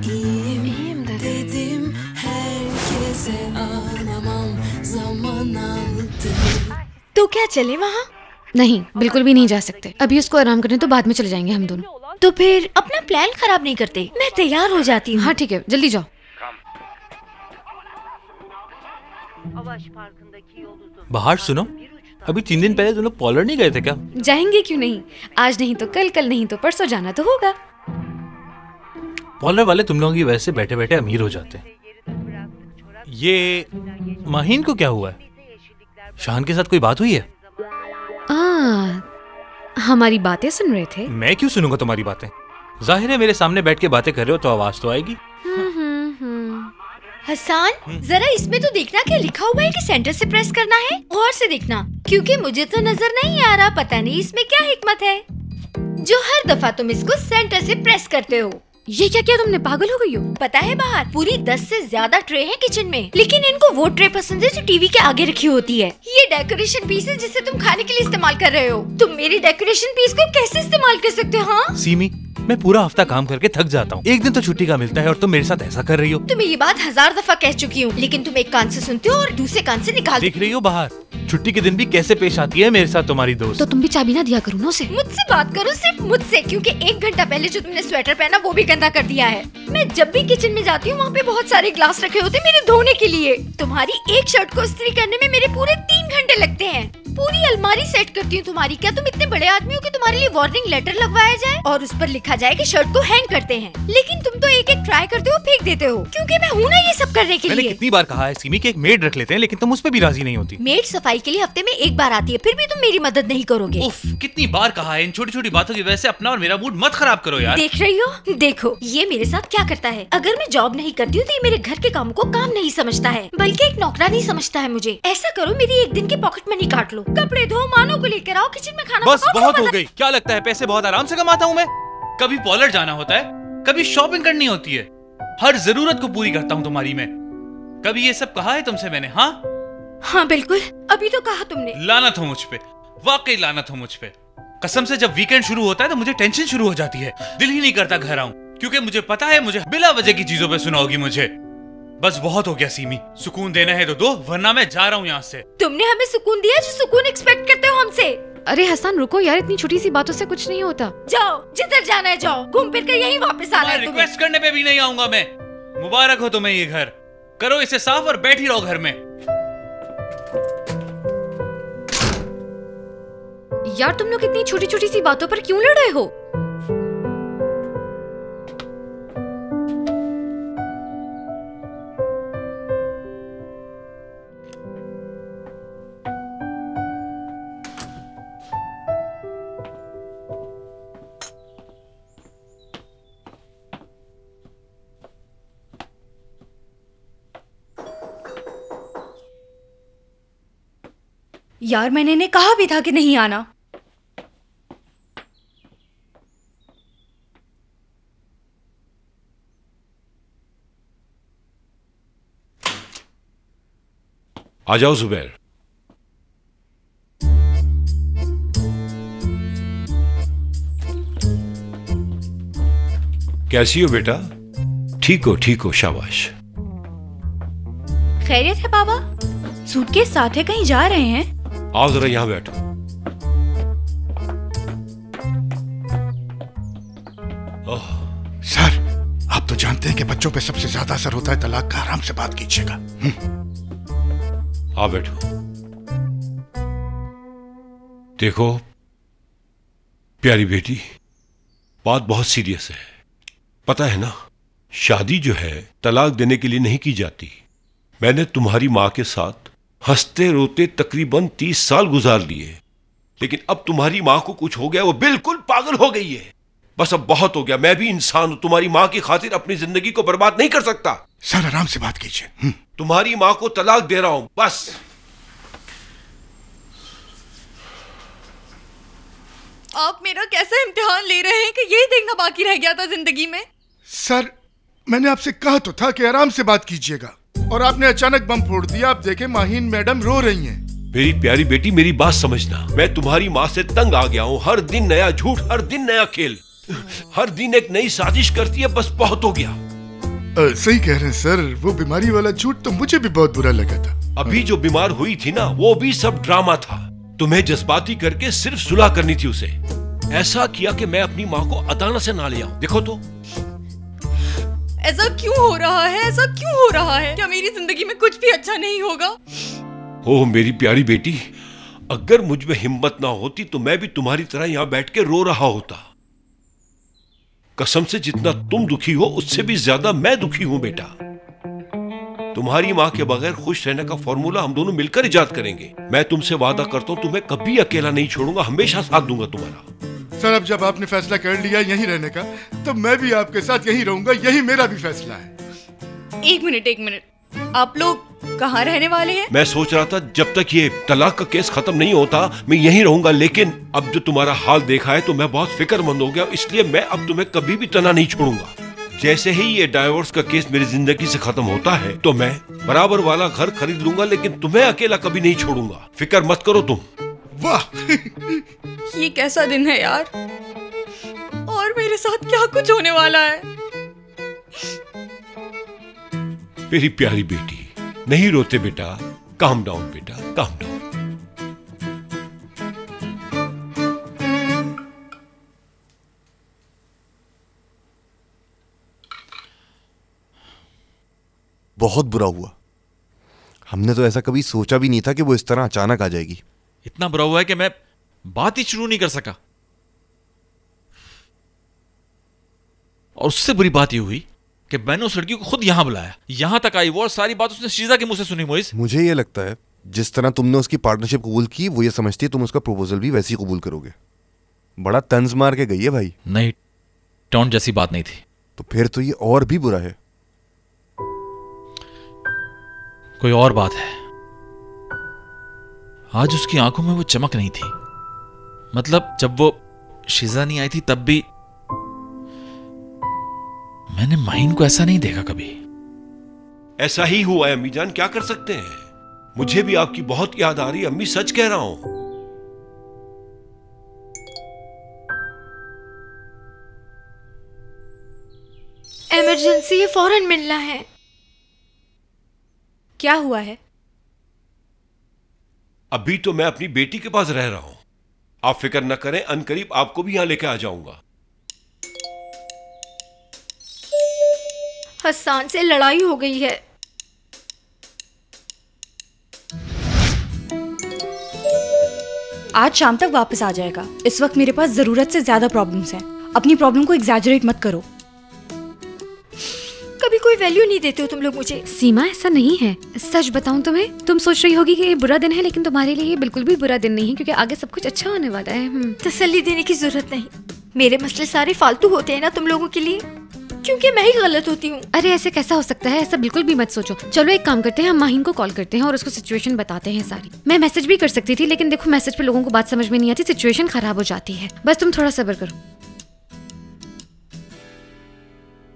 İyiyim dedim herkese, ağlamam zaman aldı. तो क्या चले वहाँ? नहीं, बिल्कुल भी नहीं जा सकते। अभी उसको आराम करने तो बाद में चले जाएंगे हम दोनों। तो फिर अपना प्लान खराब नहीं करते, मैं तैयार हो जाती हूँ। हाँ ठीक है, जल्दी जाओ। बाहर सुनो, अभी 3 दिन पहले तुम लोग पॉलर नहीं गए थे क्या? जाएंगे क्यों नहीं, आज नहीं तो कल, कल नहीं तो परसों जाना तो होगा। पॉलर वाले तुम लोगों की वजह से बैठे बैठे अमीर हो जाते हैं। ये माहीन को क्या हुआ है? शाहान के साथ कोई बात हुई है? हमारी बातें सुन रहे थे। मैं क्यों सुनूंगा तुम्हारी बातें? जाहिर है मेरे सामने बैठ के बातें कर रहे हो तो आवाज तो आएगी। हसन, जरा इसमें तो देखना क्या लिखा हुआ है कि सेंटर से प्रेस करना है। गौर से देखना, क्योंकि मुझे तो नजर नहीं आ रहा। पता नहीं इसमें क्या हिकमत है जो हर दफा तुम इसको सेंटर से प्रेस करते हो। ये क्या किया तुमने, पागल हो गई हो? पता है बाहर पूरी 10 से ज्यादा ट्रे हैं किचन में, लेकिन इनको वो ट्रे पसंद है जो टीवी के आगे रखी होती है। ये डेकोरेशन पीस है जिसे तुम खाने के लिए इस्तेमाल कर रहे हो। तुम मेरी डेकोरेशन पीस को कैसे इस्तेमाल कर सकते हो? हाँ सीमी, मैं पूरा हफ्ता काम करके थक जाता हूँ, एक दिन तो छुट्टी का मिलता है और तुम मेरे साथ ऐसा कर रही हो। तुम्हें ये बात 1000 दफा कह चुकी हूँ, लेकिन तुम एक कान से सुनते हो और दूसरे कान से निकाल देख रही हो बाहर छुट्टी के दिन भी कैसे पेश आती है मेरे साथ तुम्हारी दोस्त। तो तुम भी चाबी ना दिया करो ना उसे। मुझसे बात करो, सिर्फ मुझसे, क्योंकि 1 घंटा पहले जो तुमने स्वेटर पहना वो भी गंदा कर दिया है। मैं जब भी किचन में जाती हूँ वहाँ पे बहुत सारे ग्लास रखे होते मेरे धोने के लिए। तुम्हारी एक शर्ट को इस्त्री करने में मेरे पूरे 3 घंटे लगते हैं। पूरी अलमारी सेट करती हूँ तुम्हारी। क्या तुम इतने बड़े आदमी हो कि तुम्हारे लिए वार्निंग लेटर लगवाया जाए और उस पर लिखा जाए कि शर्ट को हैंग करते हैं? लेकिन तुम तो एक एक ट्राई करते हो, फेंक देते हो, क्योंकि मैं हूँ ना ये सब करने के मैंने लिए। कितनी बार कहा है सीमी कि एक मेड रख लेते हैं, लेकिन तुम उस पर भी राजी नहीं होती। मेड सफाई के लिए हफ्ते में 1 बार आती है, फिर भी तुम मेरी मदद नहीं करोगे। उफ, कितनी बार कहा है, इन छोटी छोटी बातों की वजह से अपना और मेरा मूड मत खराब करो यार। देख रही हो, देखो ये मेरे साथ क्या करता है। अगर मैं जॉब नहीं करती हूँ तो ये मेरे घर के कामों को काम नहीं समझता है, बल्कि एक नौकरानी समझता है मुझे। ऐसा करो, मेरी 1 दिन की पॉकेट मनी काट लो, कपड़े धो, मानो को लेकर आओ, किचन में खाना बस पकाओ, बहुत हो गई। क्या लगता है पैसे बहुत आराम से कमाता हूँ मैं? कभी पॉलर जाना होता है, कभी शॉपिंग करनी होती है, हर जरूरत को पूरी करता हूँ तुम्हारी मैं। कभी ये सब कहा है तुमसे मैंने? हाँ हाँ बिल्कुल, अभी तो कहा तुमने। लानत हो मुझ पे, वाकई लानत हो मुझ पे। कसम से जब वीकेंड शुरू होता है तो मुझे टेंशन शुरू हो जाती है, दिल ही नहीं करता घर आऊं, क्योंकि मुझे पता है मुझे बिला वजह की चीजों पे सुनाओगी मुझे। बस बहुत हो गया सीमी, सुकून देना है तो दो, वरना मैं जा रहा हूँ यहाँ से। तुमने हमें सुकून दिया जो सुकून एक्सपेक्ट करते हो हमसे। अरे हसन रुको यार, इतनी छोटी सी बातों से कुछ नहीं होता। जाओ जिधर जाना है जाओ, घूम फिर कर यहीं वापस आना है तुम्हें। रिक्वेस्ट करने पे भी नहीं आऊंगा मैं। मुबारक हो तुम्हें ये घर, करो इसे साफ और बैठ ही रहो घर में। यार तुम लोग इतनी छोटी छोटी सी बातों पर क्यों लड़ रहे हो? यार मैंने इन्हें कहा भी था कि नहीं आना। आ जाओ जुबैर। कैसी हो बेटा? ठीक हो, शाबाश। खैरियत है बाबा? सूटकेस साथ है, कहीं जा रहे हैं? आओ जरा यहां बैठो। सर, आप तो जानते हैं कि बच्चों पे सबसे ज्यादा असर होता है तलाक का। आराम से बात कीजिएगा। आओ बैठो। देखो प्यारी बेटी, बात बहुत सीरियस है। पता है ना, शादी जो है तलाक देने के लिए नहीं की जाती। मैंने तुम्हारी माँ के साथ हंसते रोते तकरीबन 30 साल गुजार लिए, लेकिन अब तुम्हारी माँ को कुछ हो गया, वो बिल्कुल पागल हो गई है। बस अब बहुत हो गया। मैं भी इंसान हूं, तुम्हारी माँ की खातिर अपनी जिंदगी को बर्बाद नहीं कर सकता। सर आराम से बात कीजिए। तुम्हारी माँ को तलाक दे रहा हूं, बस। आप मेरा कैसा इम्तिहान ले रहे हैं कि यही देखना बाकी रह गया था जिंदगी में? सर मैंने आपसे कहा तो था कि आराम से बात कीजिएगा, और आपने अचानक बम फोड़ दिया। आप देखें माहीन मैडम रो रही हैं। मेरी प्यारी बेटी, मेरी बात समझना। मैं तुम्हारी माँ से तंग आ गया हूँ। हर दिन नया झूठ, हर दिन नया खेल, हर दिन एक नई साजिश करती है। बस बहुत हो गया। सही कह रहे हैं सर, वो बीमारी वाला झूठ तो मुझे भी बहुत बुरा लगा था। अभी जो बीमार हुई थी ना, वो भी सब ड्रामा था। तुम्हें जज्बाती करके सिर्फ सुलह करनी थी उसे। ऐसा किया कि मैं अपनी माँ को अदालत से ना ले आऊं। देखो तो ऐसा क्यों हो रहा है? ऐसा क्यों हो रहा है? क्या मेरी जिंदगी में कुछ भी अच्छा नहीं होगा? ओह मेरी प्यारी बेटी, अगर मुझ में हिम्मत ना होती तो मैं भी तुम्हारी तरह यहां बैठ के रो रहा होता। कसम से जितना तुम दुखी हो उससे भी ज्यादा मैं दुखी हूं बेटा। तुम्हारी माँ के बगैर खुश रहने का फॉर्मूला हम दोनों मिलकर इजाद करेंगे। मैं तुमसे वादा करता हूं, तुम्हें कभी अकेला नहीं छोड़ूंगा, हमेशा साथ दूंगा तुम्हारा। सर अब जब आपने फैसला कर लिया यहीं रहने का, तो मैं भी आपके साथ यहीं रहूंगा। यही मेरा भी फैसला है। एक मिनट, आप लोग कहाँ रहने वाले हैं? मैं सोच रहा था जब तक ये तलाक का केस खत्म नहीं होता मैं यहीं रहूंगा, लेकिन अब जो तुम्हारा हाल देखा है तो मैं बहुत फिक्रमंद हो गया, इसलिए मैं अब तुम्हें कभी भी तना नहीं छोड़ूंगा। जैसे ही ये डाइवोर्स का केस मेरी जिंदगी से खत्म होता है तो मैं बराबर वाला घर खरीद लूंगा, लेकिन तुम्हें अकेला कभी नहीं छोड़ूंगा। फिक्र मत करो तुम। वाह ये कैसा दिन है यार, और मेरे साथ क्या कुछ होने वाला है? मेरी प्यारी बेटी, नहीं रोते बेटा। काम डाउन बेटा, काम डाउन। बहुत बुरा हुआ। हमने तो ऐसा कभी सोचा भी नहीं था कि वो इस तरह अचानक आ जाएगी। इतना बुरा हुआ है कि मैं बात ही शुरू नहीं कर सका। और उससे बुरी बात यह हुई कि मैंने उस लड़की को खुद यहां बुलाया, यहां तक आई वो, और सारी बात उसने शीजा के मुंह से सुनी। मोइस, मुझे ये लगता है जिस तरह तुमने उसकी पार्टनरशिप कबूल की, वो ये समझती है तुम उसका प्रपोजल भी वैसे ही कबूल करोगे। बड़ा तंज मार के गई है भाई। नहीं, टॉन्ट जैसी बात नहीं थी। तो फिर तो ये और भी बुरा है। कोई और बात है। आज उसकी आंखों में वो चमक नहीं थी। मतलब जब वो शीजा नहीं आई थी तब भी मैंने माहीन को ऐसा नहीं देखा कभी। ऐसा ही हुआ है अम्मी जान, क्या कर सकते हैं। मुझे भी आपकी बहुत याद आ रही है अम्मी, सच कह रहा हूं। इमरजेंसी है, फौरन मिलना है। क्या हुआ है? अभी तो मैं अपनी बेटी के पास रह रहा हूं। आप फिक्र न करें, अनकरीब आपको भी यहां लेके आ जाऊंगा। हसन से लड़ाई हो गई है। आज शाम तक वापस आ जाएगा। इस वक्त मेरे पास जरूरत से ज्यादा प्रॉब्लम्स हैं। अपनी प्रॉब्लम को एग्जैजरेट मत करो। कभी कोई वैल्यू नहीं देते हो तुम लोग मुझे। सीमा, ऐसा नहीं है। सच बताऊं तुम्हें, तुम सोच रही होगी कि ये बुरा दिन है, लेकिन तुम्हारे लिए ये बिल्कुल भी बुरा दिन नहीं है, क्योंकि आगे सब कुछ अच्छा होने वाला है। तसल्ली देने की जरूरत नहीं। मेरे मसले सारे फालतू होते हैं ना तुम लोगों के लिए, क्योंकि मैं ही गलत होती हूँ। अरे ऐसे कैसा हो सकता है? ऐसा बिल्कुल भी मत सोचो। चलो एक काम करते हैं, हम माहीन को कॉल करते हैं और उसको सिचुएशन बताते हैं सारी। मैं मैसेज भी कर सकती थी, लेकिन देखो मैसेज पे लोगों को बात समझ में नहीं आती, सिचुएशन खराब हो जाती है। बस तुम थोड़ा सब्र करो।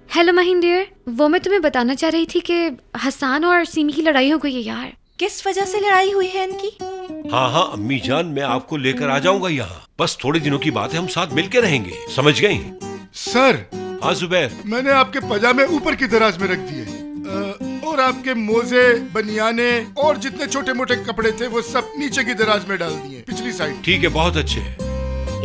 हेलो माहीन डियर, वो मैं तुम्हें बताना चाह रही थी कि हसन और सीमी की लड़ाई हो गई है यार। किस वजह से लड़ाई हुई है इनकी? हाँ हाँ अम्मी जान, मैं आपको लेकर आ जाऊंगा यहाँ। बस थोड़े दिनों की बात है, हम साथ मिलके रहेंगे, समझ गई? सर। हाँ जुबैर। मैंने आपके पजामे ऊपर की दराज में रख दिए और आपके मोजे, बनियाने और जितने छोटे मोटे कपड़े थे वो सब नीचे की दराज में डाल दिए, पिछली साइड। ठीक है, बहुत अच्छे।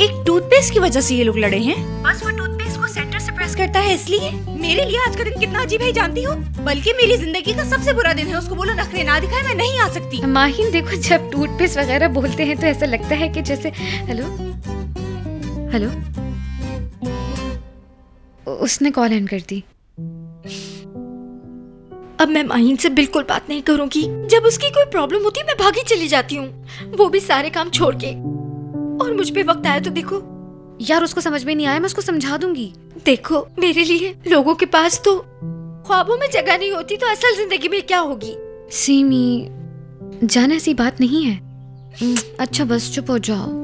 एक टूथपेस्ट की वजह से ये लोग लड़े हैं? बस वो टूथपेस्ट को सेंटर से प्रेस करता है इसलिए? मेरे लिए आज का दिन कितना अजीब है जानती हो? बल्कि मेरी जिंदगी का सबसे बुरा दिन है। उसको बोलो नखरे ना दिखाए, मैं नहीं आ सकती। माहीन देखो, जब टूथपेस्ट वगैरह बोलते हैं तो ऐसा लगता है कि जैसे हेलो हेलो। उसने कॉल एंड कर दी। अब मैं माहीन से बिल्कुल बात नहीं करूंगी। जब उसकी कोई प्रॉब्लम होती है मैं भागी चली जाती हूँ, वो भी सारे काम छोड़ के। और मुझ पे वक्त आया तो देखो। यार उसको समझ में नहीं आया, मैं उसको समझा दूंगी। देखो मेरे लिए लोगों के पास तो ख्वाबों में जगह नहीं होती, तो असल जिंदगी में क्या होगी? सीमी जान, ऐसी बात नहीं है। अच्छा बस चुप हो जाओ।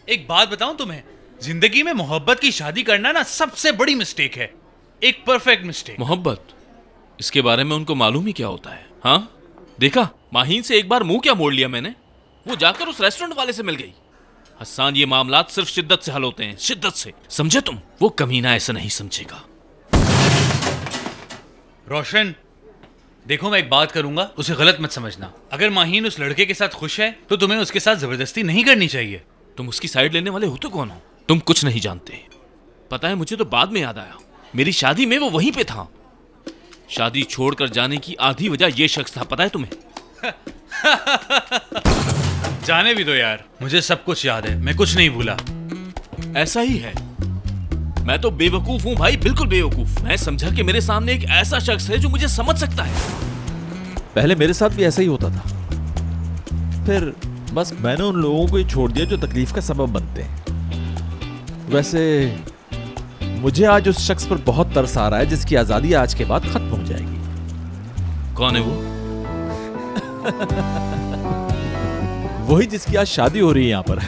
एक बात बताऊं तुम्हें, जिंदगी में मोहब्बत की शादी करना ना सबसे बड़ी मिस्टेक है, एक परफेक्ट मिस्टेक। मोहब्बत, इसके बारे में उनको मालूम ही क्या होता है? हाँ देखा, माहीन से एक बार मुंह क्या मोड़ लिया मैंने। वो जाकर उस रेस्टोरेंट वाले से मिल गई। हसन, ये मामलात सिर्फ शिद्दत से हल होते हैं, शिद्दत से, समझे तुम? वो कमीना ऐसा नहीं समझेगा। रोशन देखो, मैं एक बात करूंगा, उसे गलत मत समझना। अगर माहीन उस लड़के के साथ खुश है तो तुम्हें उसके साथ जबरदस्ती नहीं करनी चाहिए। तुम उसकी साइड लेने वाले हो तो कौन हो? तुम कुछ नहीं जानते। पता है, मुझे तो बाद में याद आया, मेरी शादी में वो वहीं पे था। शादी छोड़कर जाने की आधी वजह ये शख्स था, पता है तुम्हें? जाने भी दो यार, मुझे सब कुछ याद है, मैं कुछ नहीं भूला। ऐसा ही है, मैं तो बेवकूफ हूं भाई, बिल्कुल बेवकूफ। मैं समझा कि मेरे सामने एक ऐसा शख्स है जो मुझे समझ सकता है। पहले मेरे साथ भी ऐसा ही होता था, फिर बस मैंने उन लोगों को ही छोड़ दिया जो तकलीफ का सबब बनते हैं। वैसे मुझे आज उस शख्स पर बहुत तरस आ रहा है जिसकी आजादी आज के बाद खत्म हो जाएगी। कौन है वो? वही जिसकी आज शादी हो रही है यहाँ पर।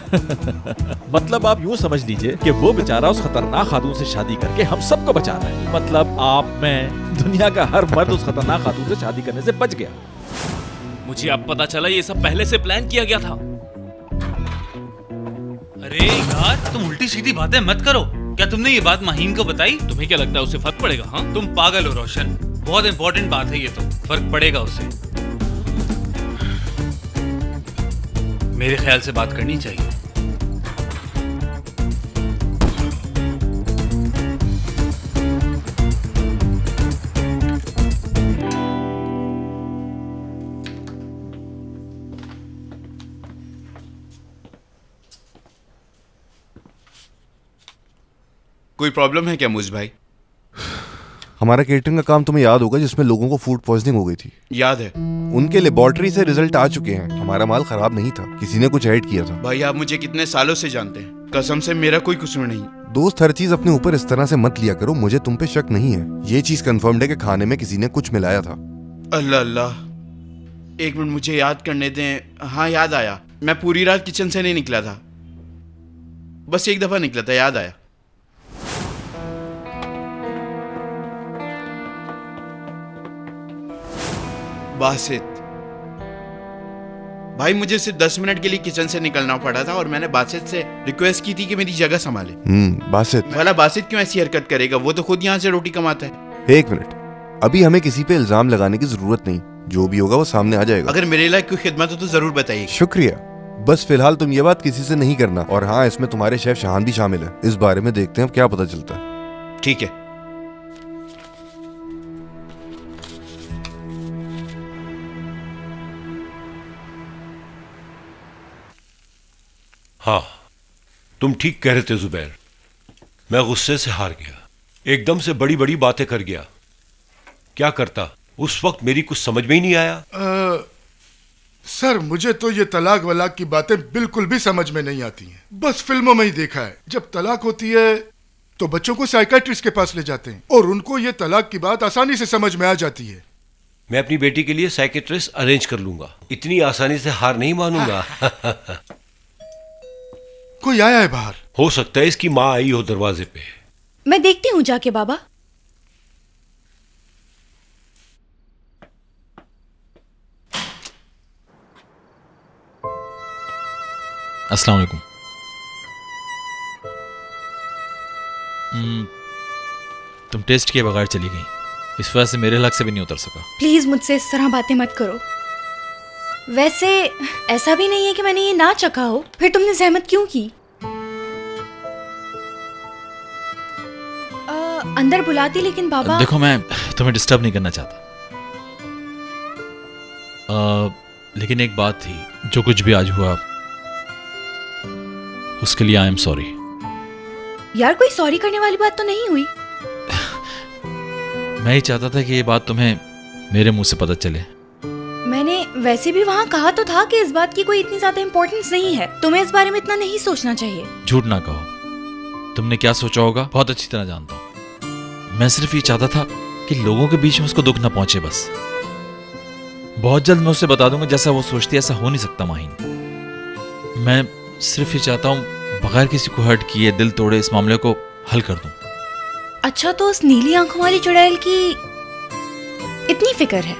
मतलब आप यूं समझ लीजिए कि वो बेचारा उस खतरनाक खातून से शादी करके हम सबको बचा रहा है। मतलब आप, मैं, दुनिया का हर मर्द उस खतरनाक खातून से शादी करने से बच गया। मुझे अब पता चला ये सब पहले से प्लान किया गया था। अरे यार, तुम उल्टी सीधी बातें मत करो। क्या तुमने ये बात माहीन को बताई? तुम्हें क्या लगता है उसे फर्क पड़ेगा? हाँ, तुम पागल हो रोशन, बहुत इंपॉर्टेंट बात है ये तो, फर्क पड़ेगा उसे। मेरे ख्याल से बात करनी चाहिए। कोई प्रॉब्लम है क्या मुझ भाई? हमारा केटरिंग का काम तुम्हें याद होगा जिसमें लोगों को फूड पॉइजनिंग हो गई थी। याद है। उनके लेबोरेटरी से रिजल्ट आ चुके हैं। हमारा माल खराब नहीं था, किसी ने कुछ ऐड किया था। भाई आप मुझे कितने सालों से जानते हैं, कसम से मेरा कोई कसूर नहीं। दोस्त, हर चीज अपने ऊपर इस तरह से मत लिया करो। मुझे तुम पे शक नहीं है, ये चीज कंफर्म्ड है कि खाने में किसी ने कुछ मिलाया था। अल्लाह अल्लाह, एक मिनट मुझे याद करने दें। हाँ याद आया, मैं पूरी रात किचन से नहीं निकला था, बस एक दफा निकला था, याद आया। बासित, भाई मुझे सिर्फ 10 मिनट के लिए किचन से निकलना पड़ा था और मैंने बासित से रिक्वेस्ट की थी कि मेरी जगह संभाले। बासित भला बासित क्यों ऐसी हरकत करेगा? वो तो खुद यहाँ से रोटी कमाता है। एक मिनट, अभी हमें किसी पे इल्जाम लगाने की जरूरत नहीं, जो भी होगा वो सामने आ जाएगा। अगर मेरे लायक कोई खिदमत हो तो जरूर बताइए। शुक्रिया, बस फिलहाल तुम ये बात किसी से नहीं करना। और हाँ, इसमें तुम्हारे शेफ शहान भी शामिल है। इस बारे में देखते हैं क्या पता चलता है। ठीक है। हाँ, तुम ठीक कह रहे थे जुबैर, मैं गुस्से से हार गया, एकदम से बड़ी बड़ी बातें कर गया। क्या करता, उस वक्त मेरी कुछ समझ में ही नहीं आया। सर मुझे तो ये तलाक वलाक की बातें बिल्कुल भी समझ में नहीं आती हैं। बस फिल्मों में ही देखा है, जब तलाक होती है तो बच्चों को साइकियाट्रिस्ट के पास ले जाते हैं और उनको ये तलाक की बात आसानी से समझ में आ जाती है। मैं अपनी बेटी के लिए साइकियाट्रिस्ट अरेंज कर लूंगा, इतनी आसानी से हार नहीं मानूंगा। कोई आया है बाहर? हो सकता है इसकी माँ आई हो दरवाजे पे। मैं देखती हूँ जाके बाबा। अस्सलाम वालेकुम। तुम टेस्ट किए बगैर चली गई, इस वजह से मेरे हलक से भी नहीं उतर सका। प्लीज मुझसे इस तरह बातें मत करो। वैसे ऐसा भी नहीं है कि मैंने ये ना चखा हो, फिर तुमने जहमत क्यों की? अंदर बुलाती, लेकिन बाबा। देखो, मैं तुम्हें डिस्टर्ब नहीं करना चाहता, लेकिन एक बात थी, जो कुछ भी आज हुआ उसके लिए आई एम सॉरी। यार कोई सॉरी करने वाली बात तो नहीं हुई। मैं ही चाहता था कि ये बात तुम्हें मेरे मुंह से पता चले। मैंने वैसे भी वहाँ कहा तो था कि इस बात की कोई इतनी ज्यादा इम्पोर्टेंस नहीं है, तुम्हें इस बारे में इतना नहीं सोचना चाहिए। झूठ ना कहो, तुमने क्या सोचा होगा बहुत अच्छी तरह जानता हूँ। मैं सिर्फ ये चाहता था कि लोगों के बीच में उसको दुख ना पहुंचे, बस। बहुत जल्द मैं उसे बता दूंगा, जैसा वो सोचती है ऐसा हो नहीं सकता माहीन। मैं सिर्फ ये चाहता हूँ बगैर किसी को हर्ट किए, दिल तोड़े, इस मामले को हल कर दूं। अच्छा, तो उस नीली आंखों वाली चुड़ैल की इतनी फिक्र है?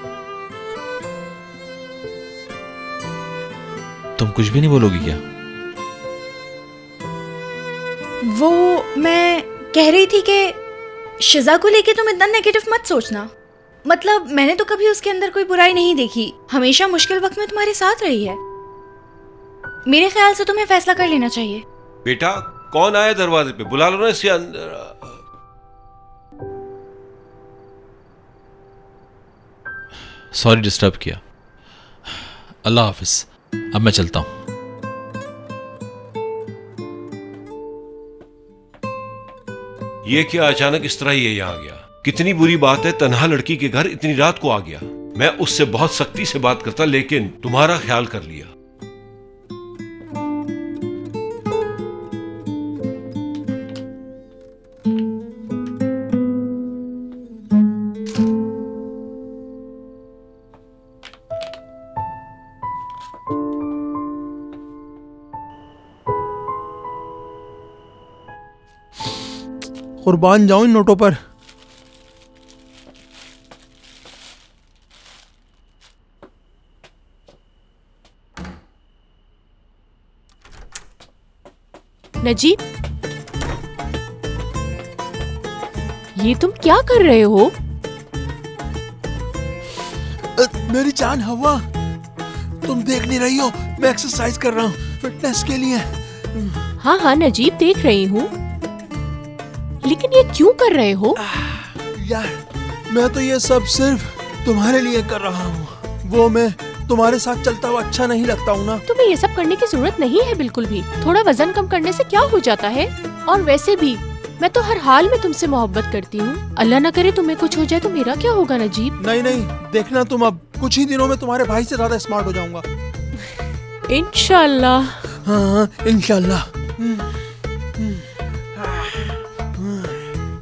तुम कुछ भी नहीं बोलोगी क्या? वो मैं कह रही थी कि शिजा को लेके तुम इतना नेगेटिव मत सोचना। मतलब मैंने तो कभी उसके अंदर कोई बुराई नहीं देखी, हमेशा मुश्किल वक्त में तुम्हारे साथ रही है। मेरे ख्याल से तुम्हें फैसला कर लेना चाहिए। बेटा, कौन आया दरवाजे पे? बुला लो ना इससे अंदर। सॉरी डिस्टर्ब किया। अल्लाह हाफिज, अब मैं चलता हूं। ये क्या अचानक इस तरह ये यहाँ गया? कितनी बुरी बात है, तन्हा लड़की के घर इतनी रात को आ गया। मैं उससे बहुत सख्ती से बात करता, लेकिन तुम्हारा ख्याल कर लिया। कुर्बान जाऊं इन नोटों पर। नजीब, ये तुम क्या कर रहे हो? मेरी जान हवा, तुम देख नहीं रही हो, मैं एक्सरसाइज कर रहा हूँ फिटनेस के लिए। हाँ हाँ नजीब, देख रही हूँ, लेकिन ये क्यों कर रहे हो? यार, मैं तो ये सब सिर्फ तुम्हारे लिए कर रहा हूँ। वो मैं तुम्हारे साथ चलता हुआ अच्छा नहीं लगता हूँ ना। तुम्हें ये सब करने की जरूरत नहीं है बिल्कुल भी। थोड़ा वजन कम करने से क्या हो जाता है? और वैसे भी मैं तो हर हाल में तुमसे मोहब्बत करती हूँ। अल्लाह ना करे तुम्हें कुछ हो जाए तो मेरा क्या होगा नजीब? नहीं नहीं, देखना तुम, अब कुछ ही दिनों में तुम्हारे भाई से ज्यादा स्मार्ट हो जाऊंगा। इंशाल्लाह। हाँ, इंशाल्लाह।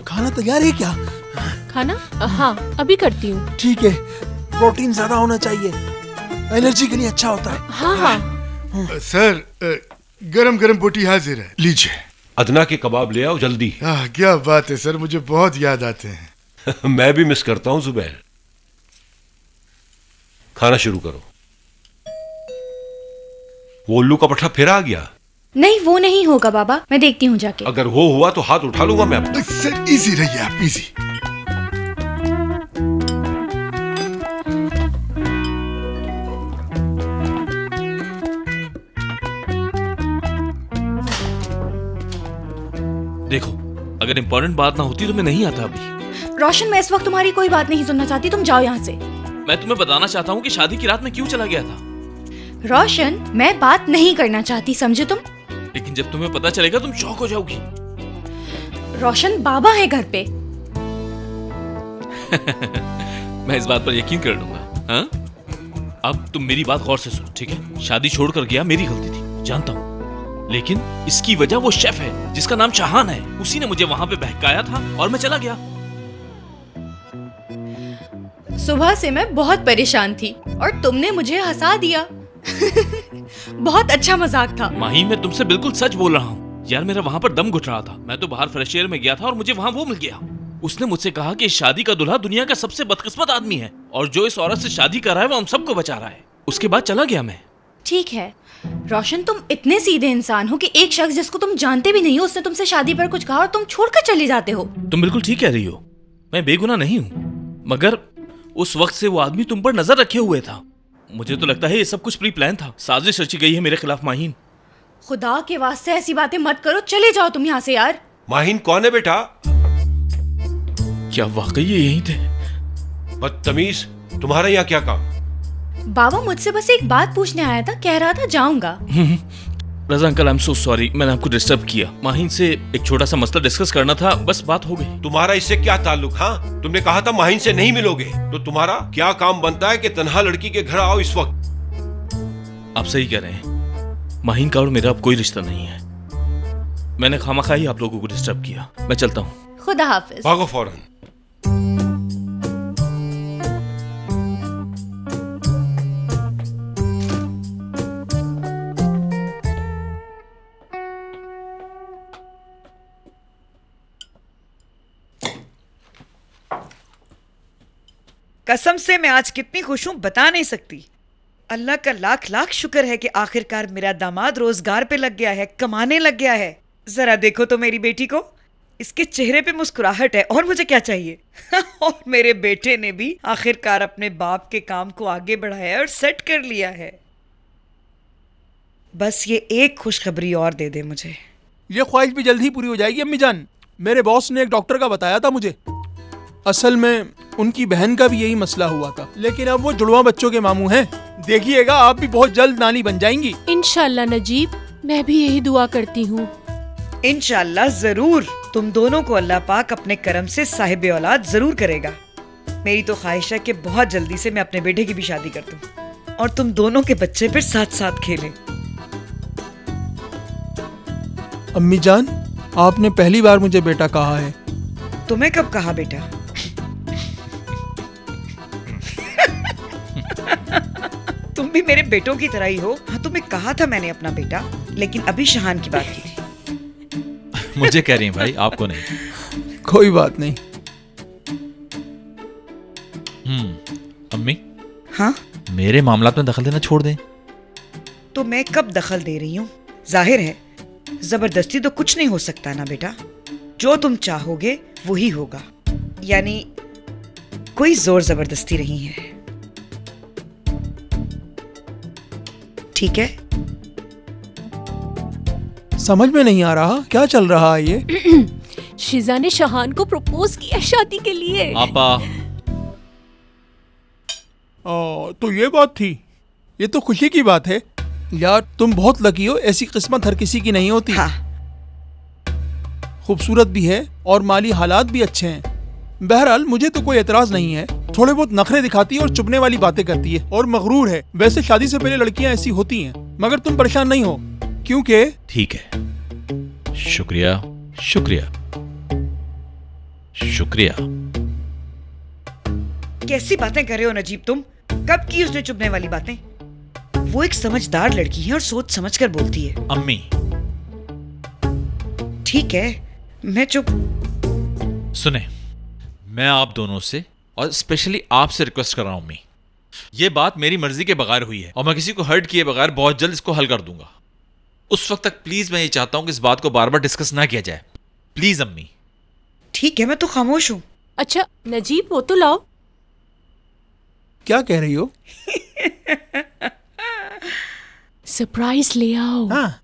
खाना तैयार है क्या? खाना? हाँ, अभी करती हूँ। ठीक है, प्रोटीन ज्यादा होना चाहिए, एनर्जी के लिए अच्छा होता है। हाँ हाँ। सर, गरम गरम बोटी हाजिर है, लीजिए। अदना के कबाब ले आओ जल्दी। क्या बात है सर, मुझे बहुत याद आते हैं। मैं भी मिस करता हूँ जुबैर। खाना शुरू करो। वो उल्लू का पट्टा फिर आ गया। नहीं, वो नहीं होगा बाबा, मैं देखती हूँ जाके। अगर वो हुआ तो हाथ उठा लूंगा मैं। सर इजी रहिए आप, इजी। देखो, अगर इम्पोर्टेंट बात ना होती तो मैं नहीं आता अभी। रोशन, मैं इस वक्त तुम्हारी कोई बात नहीं सुनना चाहती, तुम जाओ यहाँ से। मैं तुम्हें बताना चाहता हूँ कि शादी की रात में क्यों चला गया था। रोशन, मैं बात नहीं करना चाहती, समझे तुम? लेकिन जब तुम्हें पता चलेगा तुम शॉक हो जाओगी। रोशन, बाबा है घर पे। मैं इस बात पर यकीन कर लूंगा। हाँ? अब तुम मेरी बात गौर से सुनो, ठीक है? शादी छोड़कर गया मेरी गलती थी, जानता हूँ, लेकिन इसकी वजह वो शेफ है जिसका नाम शाहान है। उसी ने मुझे वहां पे बहकाया था और मैं चला गया। सुबह से मैं बहुत परेशान थी और तुमने मुझे हंसा दिया। बहुत अच्छा मजाक था। माही, मैं तुमसे बिल्कुल सच बोल रहा हूँ यार, मेरा वहां पर दम घुट रहा था। मैं तो बाहर फ्रेश एयर में गया था और मुझे वहां वो मिल गया। उसने मुझसे कहा कि इस शादी का दूल्हा दुनिया का सबसे बदकिस्मत आदमी है और जो इस औरत से शादी कर रहा है वो हम सबको बचा रहा है। उसके बाद चला गया मैं। ठीक है रोशन, तुम इतने सीधे इंसान हो कि एक शख्स जिसको तुम जानते भी नहीं हो उसने तुमसे शादी पर कुछ कहा और तुम छोड़कर चले जाते हो। तुम बिल्कुल ठीक कह रही हो, मैं बेगुनाह नहीं हूँ, मगर उस वक्त से वो आदमी तुम पर नजर रखे हुए था। मुझे तो लगता है ये सब कुछ प्री प्लान था, साजिश रची गई है मेरे खिलाफ। माहीन, खुदा के वास्ते ऐसी बातें मत करो, चले जाओ तुम यहाँ से यार। माहीन कौन है बेटा? क्या वाकई ये यहीं थे? बदतमीज, तुम्हारा यहाँ क्या काम? बाबा मुझसे बस एक बात पूछने आया था, कह रहा था जाऊंगा। Raza uncle, I am so sorry, मैंने आपको डिस्टर्ब किया। माहीन से एक छोटा सा मसला डिस्कस करना था, बस बात हो गई। तुम्हारा इससे क्या ताल्लुक? हाँ, तुमने कहा था माहीन से नहीं मिलोगे, तो तुम्हारा क्या काम बनता है कि तन्हा लड़की के घर आओ इस वक्त? आप सही कह रहे हैं, माहीन का और मेरा अब कोई रिश्ता नहीं है। मैंने खामखा ही आप लोगों को डिस्टर्ब किया। मैं चलता हूँ। खुदा हाफिज। भागो फौरन। कसम से मैं आज कितनी खुश हूं बता नहीं सकती। अल्लाह का लाख लाख शुक्र है कि आखिरकार मेरा दामाद रोजगार पे लग गया है, कमाने लग गया है। जरा देखो तो मेरी बेटी को, इसके चेहरे पे मुस्कुराहट है, और मुझे क्या चाहिए। और मेरे बेटे ने भी आखिरकार अपने बाप के काम को आगे बढ़ाया और सेट कर लिया है। बस ये एक खुशखबरी और दे दे मुझे। ये ख्वाहिश भी जल्द ही पूरी हो जाएगी अम्मी जान। मेरे बॉस ने एक डॉक्टर का बताया था मुझे। असल में उनकी बहन का भी यही मसला हुआ था, लेकिन अब वो जुड़वा बच्चों के मामू हैं। देखिएगा आप भी बहुत जल्द नानी बन जाएंगी। इंशाल्लाह नजीब, मैं भी यही दुआ करती हूँ। इंशाल्लाह जरूर। तुम दोनों को अल्लाह पाक अपने करम से साहिब औलाद जरूर करेगा। मेरी तो ख्वाहिश है कि बहुत जल्दी से मैं अपने बेटे की भी शादी कर दूं और तुम दोनों के बच्चे फिर साथ साथ खेलें। अम्मी जान, आपने पहली बार मुझे बेटा कहा है। तुम्हें कब कहा बेटा? तुम भी मेरे बेटों की तरह ही हो। हाँ, तुम्हें कहा था मैंने अपना बेटा, लेकिन अभी शहान की बात की थी। मुझे कह रही हैं भाई, आपको नहीं। कोई बात नहीं। अम्मी। हाँ? मेरे मामलात में दखल देना छोड़ दें। तो मैं कब दखल दे रही हूँ? जाहिर है जबरदस्ती तो कुछ नहीं हो सकता ना बेटा। जो तुम चाहोगे वही होगा, यानी कोई जोर जबरदस्ती नहीं है। ठीक है? समझ में नहीं आ रहा क्या चल रहा है ये। शिजा ने शहान को प्रपोज किया शादी के लिए। आपा। तो ये बात थी। ये तो खुशी की बात है यार, तुम बहुत लकी हो। ऐसी किस्मत हर किसी की नहीं होती। हाँ। खूबसूरत भी है और माली हालात भी अच्छे हैं। बहरहाल मुझे तो कोई एतराज नहीं है। थोड़े बहुत नखरे दिखाती है और चुभने वाली बातें करती है और मगरूर है। वैसे शादी से पहले लड़कियां ऐसी होती हैं, मगर तुम परेशान नहीं हो क्योंकि। ठीक है, शुक्रिया शुक्रिया शुक्रिया। कैसी बातें कर रहे हो नजीब तुम? कब की उसने चुभने वाली बातें? वो एक समझदार लड़की है और सोच समझ कर बोलती है। अम्मी। ठीक है, मैं चुप। सुने, मैं आप दोनों से और स्पेशली आपसे रिक्वेस्ट कर रहा हूं अम्मी, ये बात मेरी मर्जी के बगैर हुई है और मैं किसी को हर्ट किए बगैर बहुत जल्द इसको हल कर दूंगा। उस वक्त तक प्लीज मैं ये चाहता हूं कि इस बात को बार बार डिस्कस ना किया जाए। प्लीज अम्मी। ठीक है, मैं तो खामोश हूँ। अच्छा नजीब, वो तो लाओ। क्या कह रही हो? सरप्राइज ले आओ। हाँ।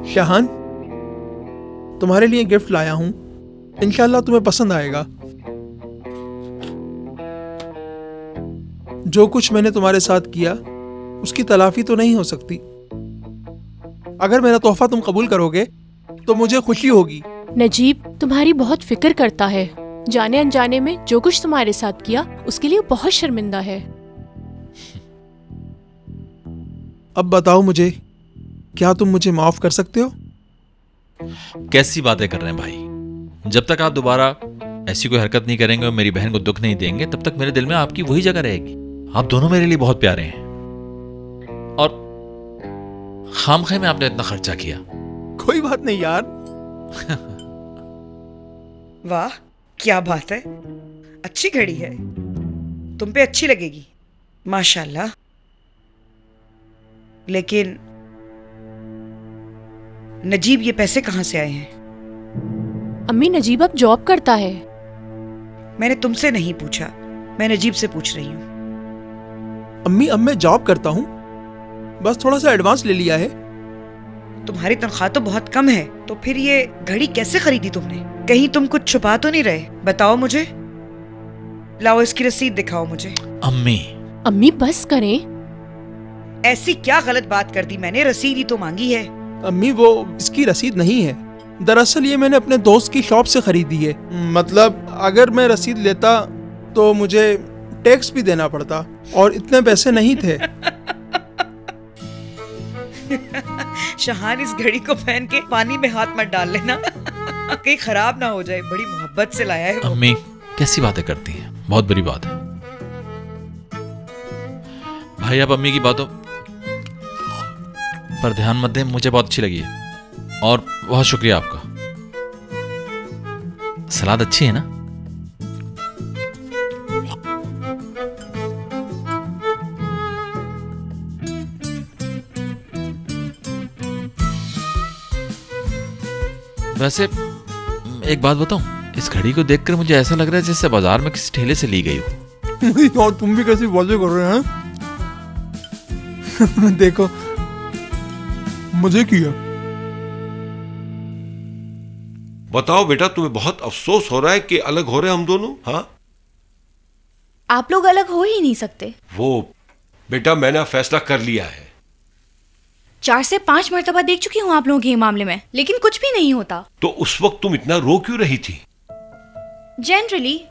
शाहान, तुम्हारे लिए गिफ्ट लाया हूं, इंशाल्लाह तुम्हें पसंद आएगा। जो कुछ मैंने तुम्हारे साथ किया उसकी तलाफी तो नहीं हो सकती। अगर मेरा तोहफा तुम कबूल करोगे तो मुझे खुशी होगी। नजीब तुम्हारी बहुत फिक्र करता है। जाने अनजाने में जो कुछ तुम्हारे साथ किया उसके लिए बहुत शर्मिंदा है। अब बताओ मुझे, क्या तुम मुझे माफ कर सकते हो? कैसी बातें कर रहे हैं भाई? जब तक आप दोबारा ऐसी कोई हरकत नहीं करेंगे और मेरी बहन को दुख नहीं देंगे तब तक मेरे दिल में आपकी वही जगह रहेगी। आप दोनों मेरे लिए बहुत प्यारे हैं और खामखे में आपने इतना खर्चा किया। कोई बात नहीं यार। वाह क्या बात है, अच्छी घड़ी है, तुम पे अच्छी लगेगी माशाल्लाह। लेकिन नजीब ये पैसे कहां से आए हैं? अम्मी नजीब अब जॉब करता है। मैंने तुमसे नहीं पूछा, मैं नजीब से पूछ रही हूँ। अम्मी अब मैं जॉब करता हूँ, बस थोड़ा सा एडवांस ले लिया है। तुम्हारी तनख्वाह तो बहुत कम है, तो फिर ये घड़ी कैसे खरीदी तुमने? कहीं तुम कुछ छुपा तो नहीं रहे? बताओ मुझे। लाओ इसकी रसीद दिखाओ मुझे। अम्मी बस करें। ऐसी क्या गलत बात कर दी मैंने? रसीद ही तो मांगी है। अम्मी वो इसकी रसीद नहीं है, दरअसल ये मैंने अपने दोस्त की शॉप से खरीदी है। मतलब अगर मैं रसीद लेता तो मुझे टैक्स भी देना पड़ता और इतने पैसे नहीं थे। शाहान इस घड़ी को पहन के पानी में हाथ मत डाल लेना, कहीं खराब ना हो जाए। बड़ी मोहब्बत से लाया है वो। अम्मी कैसी बातें करती हैं, बहुत बुरी बात है। भाई आप अम्मी की बातों पर ध्यान मत दें, मुझे बहुत अच्छी लगी है और बहुत शुक्रिया आपका। सलाद अच्छी है ना? वैसे एक बात बताऊं, इस घड़ी को देखकर मुझे ऐसा लग रहा है जैसे बाजार में किसी ठेले से ली गई हो। और तुम भी कैसी बातें कर रहे हैं? देखो मुझे किया। बताओ बेटा, तुम्हें बहुत अफसोस हो रहा है कि अलग हो रहे हैं हम दोनों? हाँ, आप लोग अलग हो ही नहीं सकते। वो बेटा मैंने फैसला कर लिया है। 4 से 5 मर्तबा देख चुकी हूँ आप लोगों के मामले में, लेकिन कुछ भी नहीं होता। तो उस वक्त तुम इतना रो क्यों रही थी? जनरली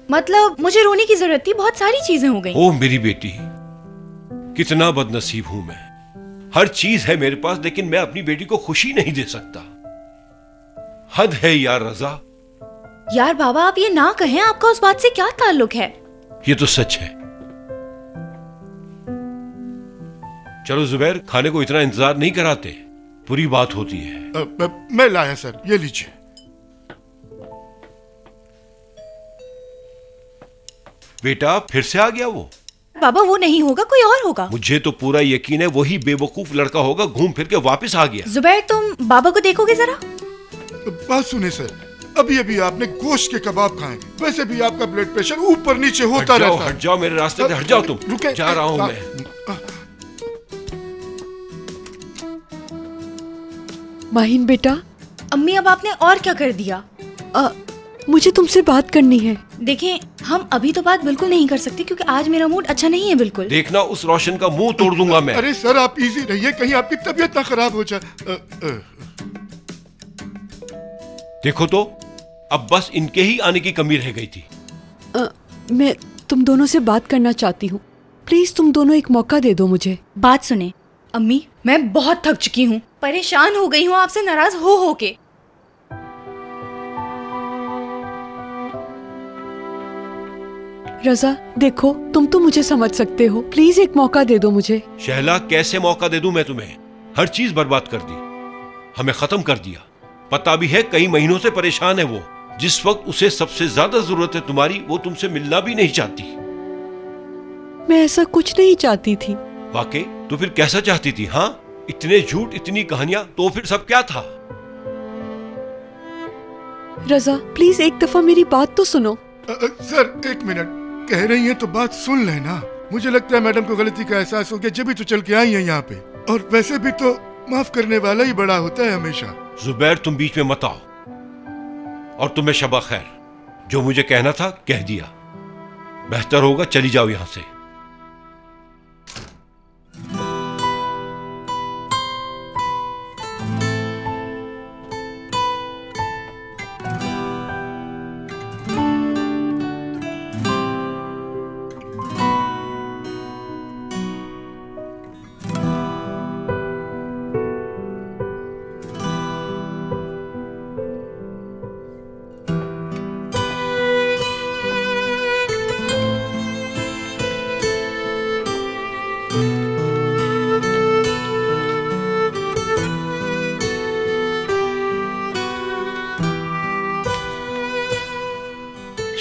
मतलब मुझे रोने की जरूरत थी, बहुत सारी चीजें हो गई। ओह मेरी बेटी, कितना बदनसीब हूं मैं। हर चीज है मेरे पास, लेकिन मैं अपनी बेटी को खुशी नहीं दे सकता। हद है यार रजा। यार बाबा आप ये ना कहें, आपका उस बात से क्या ताल्लुक है? ये तो सच है। चलो जुबैर, खाने को इतना इंतजार नहीं कराते, बुरी बात होती है। मैं लाया सर, ये लीजिए। बेटा फिर से आ गया वो? बाबा वो नहीं होगा, कोई और होगा। मुझे तो पूरा यकीन है वही बेवकूफ लड़का होगा, घूम फिर के वापस आ गया। जुबैर तुम बाबा को देखोगे जरा। बात सुने सर, अभी अभी आपने गोश्त के कबाब खाए, वैसे भी आपका ब्लड प्रेशर ऊपर नीचे होता रहता है। हट जाओ मेरे रास्ते से, हट जाओ तुम। रुके, जा रहा हूं मैं। माहिन बेटा। अम्मी अब आपने और क्या कर दिया? मुझे तुमसे बात करनी है। देखें हम अभी तो बात बिल्कुल नहीं कर सकते क्योंकि आज मेरा मूड अच्छा नहीं है बिल्कुल। देखना उस रोशन का मुंह तोड़ दूंगा मैं। अरे सर आप इजी रहिए, कहीं आपकी तबीयत ना खराब हो जाए। देखो तो अब बस इनके ही आने की कमी रह गई थी। मैं तुम दोनों से बात करना चाहती हूँ, प्लीज तुम दोनों एक मौका दे दो मुझे। बात सुने अम्मी, मैं बहुत थक चुकी हूँ, परेशान हो गई हूँ आपसे नाराज हो के। रजा देखो, तुम तो मुझे समझ सकते हो, प्लीज एक मौका दे दो मुझे। शहला कैसे मौका दे दूं मैं तुम्हें? हर चीज बर्बाद कर दी। हमें खत्म कर दिया। पता भी है कई महीनों से परेशान है वो। जिस वक्त उसे सबसे ज्यादा जरूरत है तुम्हारी, वो तुमसे मिलना भी नहीं चाहती। मैं ऐसा कुछ नहीं चाहती थी। वाकई? तो फिर कैसा चाहती थी? हाँ, इतने झूठ, इतनी कहानियां, तो फिर सब क्या था? रजा, प्लीज एक दफा मेरी बात तो सुनो। सर एक मिनट, कह रही हैं तो बात सुन लेना। मुझे लगता है मैडम को गलती का एहसास हो गया, जब भी तो चल के आई है यहाँ पे। और वैसे भी तो माफ करने वाला ही बड़ा होता है हमेशा। जुबैर, तुम बीच में मत आओ। और तुम्हें शबा खैर। जो मुझे कहना था कह दिया। बेहतर होगा चली जाओ यहां से।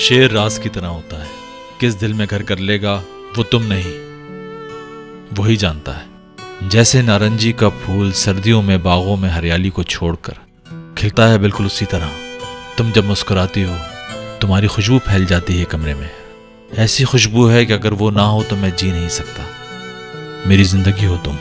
शेर राज की तरह होता है, किस दिल में घर कर लेगा वो तुम नहीं, वही जानता है। जैसे नारंगी का फूल सर्दियों में बागों में हरियाली को छोड़कर खिलता है, बिल्कुल उसी तरह तुम जब मुस्कुराती हो तुम्हारी खुशबू फैल जाती है कमरे में। ऐसी खुशबू है कि अगर वो ना हो तो मैं जी नहीं सकता। मेरी जिंदगी हो तुम।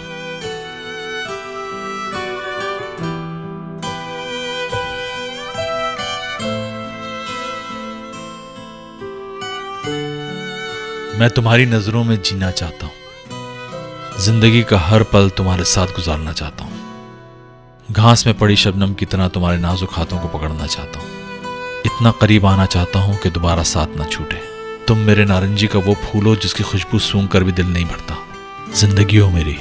मैं तुम्हारी नजरों में जीना चाहता हूं, जिंदगी का हर पल तुम्हारे साथ गुजारना चाहता हूं। घास में पड़ी शबनम की तरह तुम्हारे नाजुक हाथों को पकड़ना चाहता हूं। इतना करीब आना चाहता हूं कि दोबारा साथ ना छूटे। तुम मेरे नारंगी का वो फूल हो जिसकी खुशबू सूंघ कर भी दिल नहीं भरता। जिंदगी हो मेरी।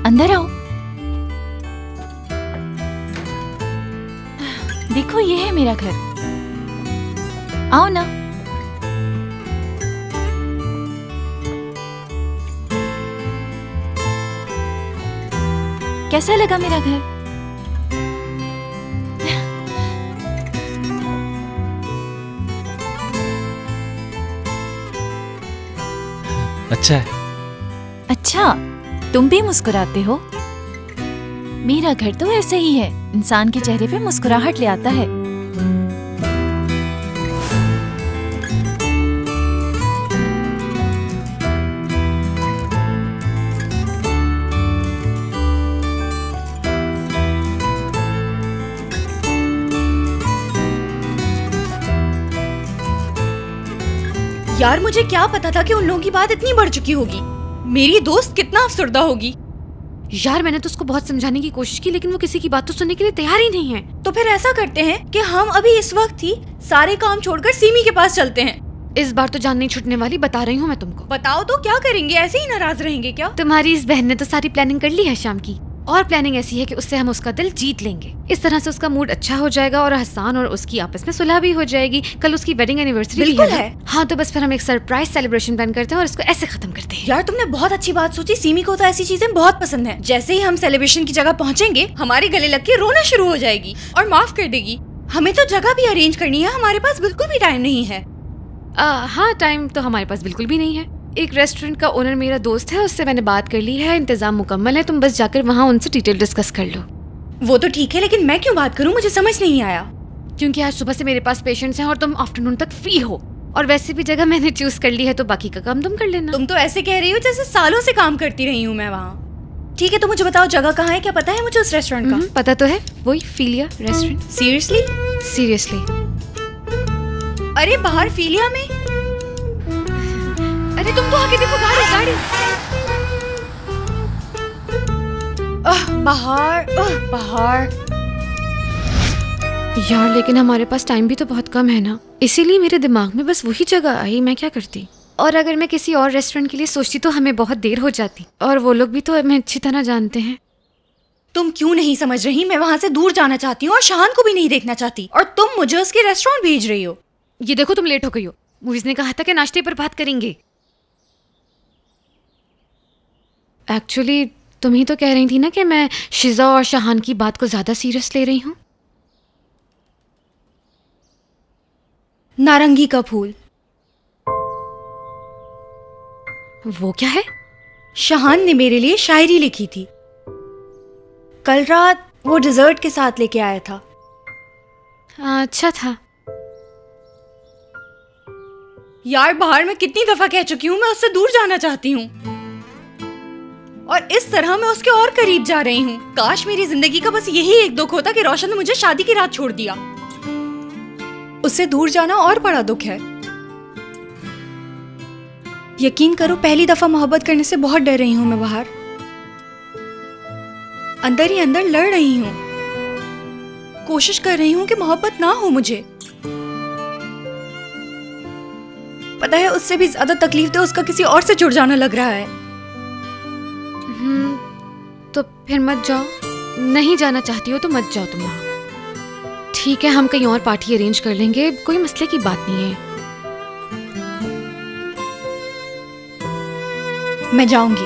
अंदर आओ। देखो ये है मेरा घर, आओ ना। कैसा लगा मेरा घर? अच्छा है। अच्छा, तुम भी मुस्कुराते हो? मेरा घर तो ऐसे ही है, इंसान के चेहरे पे मुस्कुराहट ले आता है। यार मुझे क्या पता था कि उन लोगों की बात इतनी बढ़ चुकी होगी। मेरी दोस्त कितना अफसरदा होगी। यार मैंने तो उसको बहुत समझाने की कोशिश की, लेकिन वो किसी की बात तो सुनने के लिए तैयार ही नहीं है। तो फिर ऐसा करते हैं कि हम अभी इस वक्त ही सारे काम छोड़कर सीमी के पास चलते हैं। इस बार तो जान नहीं छूटने वाली, बता रही हूँ मैं तुमको। बताओ तो क्या करेंगे? ऐसे ही नाराज रहेंगे क्या? तुम्हारी इस बहन ने तो सारी प्लानिंग कर ली है शाम की, और प्लानिंग ऐसी है कि उससे हम उसका दिल जीत लेंगे। इस तरह से उसका मूड अच्छा हो जाएगा और हसन और उसकी आपस में सुलह भी हो जाएगी। कल उसकी वेडिंग एनिवर्सरी भी है। हाँ, तो बस फिर हम एक सरप्राइज सेलिब्रेशन प्लान करते हैं और इसको ऐसे खत्म करते हैं। यार तुमने बहुत अच्छी बात सोची। सीमी को तो ऐसी चीजें बहुत पसंद है। जैसे ही हम सेलिब्रेशन की जगह पहुँचेंगे हमारे गले लग के रोना शुरू हो जाएगी और माफ कर देगी। हमें तो जगह भी अरेंज करनी है, हमारे पास बिल्कुल भी टाइम नहीं है। हाँ, टाइम तो हमारे पास बिल्कुल भी नहीं है। एक रेस्टोरेंट का ओनर मेरा दोस्त है, उससे मैंने बात कर ली है, इंतजाम मुकम्मल है। तुम बस जाकर वहाँ उनसे डिटेल डिस्कस कर लो। वो तो ठीक है, लेकिन मैं क्यों बात करूँ? मुझे समझ नहीं आया। क्योंकि आज सुबह से मेरे पास पेशेंट्स हैं और तुम आफ्टरनून तक फ्री हो, और वैसे भी जगह मैंने चूज कर ली है, तो बाकी का काम तुम कर लेना। तुम तो ऐसे कह रही हो जैसे सालों से काम करती रही हूँ मैं वहाँ। ठीक है, तो मुझे बताओ जगह कहाँ है, क्या पता है मुझे उस रेस्टोरेंट का? पता तो है, वही फीलिया रेस्टोरेंट। सीरियसली? सीरियसली। अरे बाहर फीलिया में? अरे तुम तो आगे देखो, गाड़ी गाड़ी। बाहर। यार लेकिन हमारे पास टाइम भी तो बहुत कम है ना, इसीलिए मेरे दिमाग में बस वही जगह आई, मैं क्या करती। और अगर मैं किसी और रेस्टोरेंट के लिए सोचती तो हमें बहुत देर हो जाती, और वो लोग भी तो हमें अच्छी तरह जानते हैं। तुम क्यों नहीं समझ रही? मैं वहां से दूर जाना चाहती हूँ और शहान को भी नहीं देखना चाहती, और तुम मुझे उसके रेस्टोरेंट भेज रही हो। ये देखो तुम लेट हो गई हो, मूवीज ने कहा था कि नाश्ते पर बात करेंगे। एक्चुअली तुम ही तो कह रही थी ना कि मैं शिजा और शहान की बात को ज्यादा सीरियस ले रही हूँ। नारंगी का फूल। वो क्या है? शहान ने मेरे लिए शायरी लिखी थी, कल रात वो डिजर्ट के साथ लेके आया था। अच्छा था। यार बाहर मैं कितनी दफा कह चुकी हूँ मैं उससे दूर जाना चाहती हूँ, और इस तरह मैं उसके और करीब जा रही हूँ। काश मेरी जिंदगी का बस यही एक दुख होता कि रोशन ने मुझे शादी की रात छोड़ दिया। उससे दूर जाना और बड़ा दुख है। यकीन करो, पहली दफा मोहब्बत करने से बहुत डर रही हूं मैं। बाहर अंदर ही अंदर लड़ रही हूं, कोशिश कर रही हूं कि मोहब्बत ना हो मुझे। पता है, उससे भी ज्यादा तकलीफ तो उसका किसी और से जुड़ जाना लग रहा है। तो फिर मत जाओ। नहीं जाना चाहती हो तो मत जाओ तुम वहां। ठीक है, हम कहीं और पार्टी अरेंज कर लेंगे, कोई मसले की बात नहीं है। मैं जाऊंगी।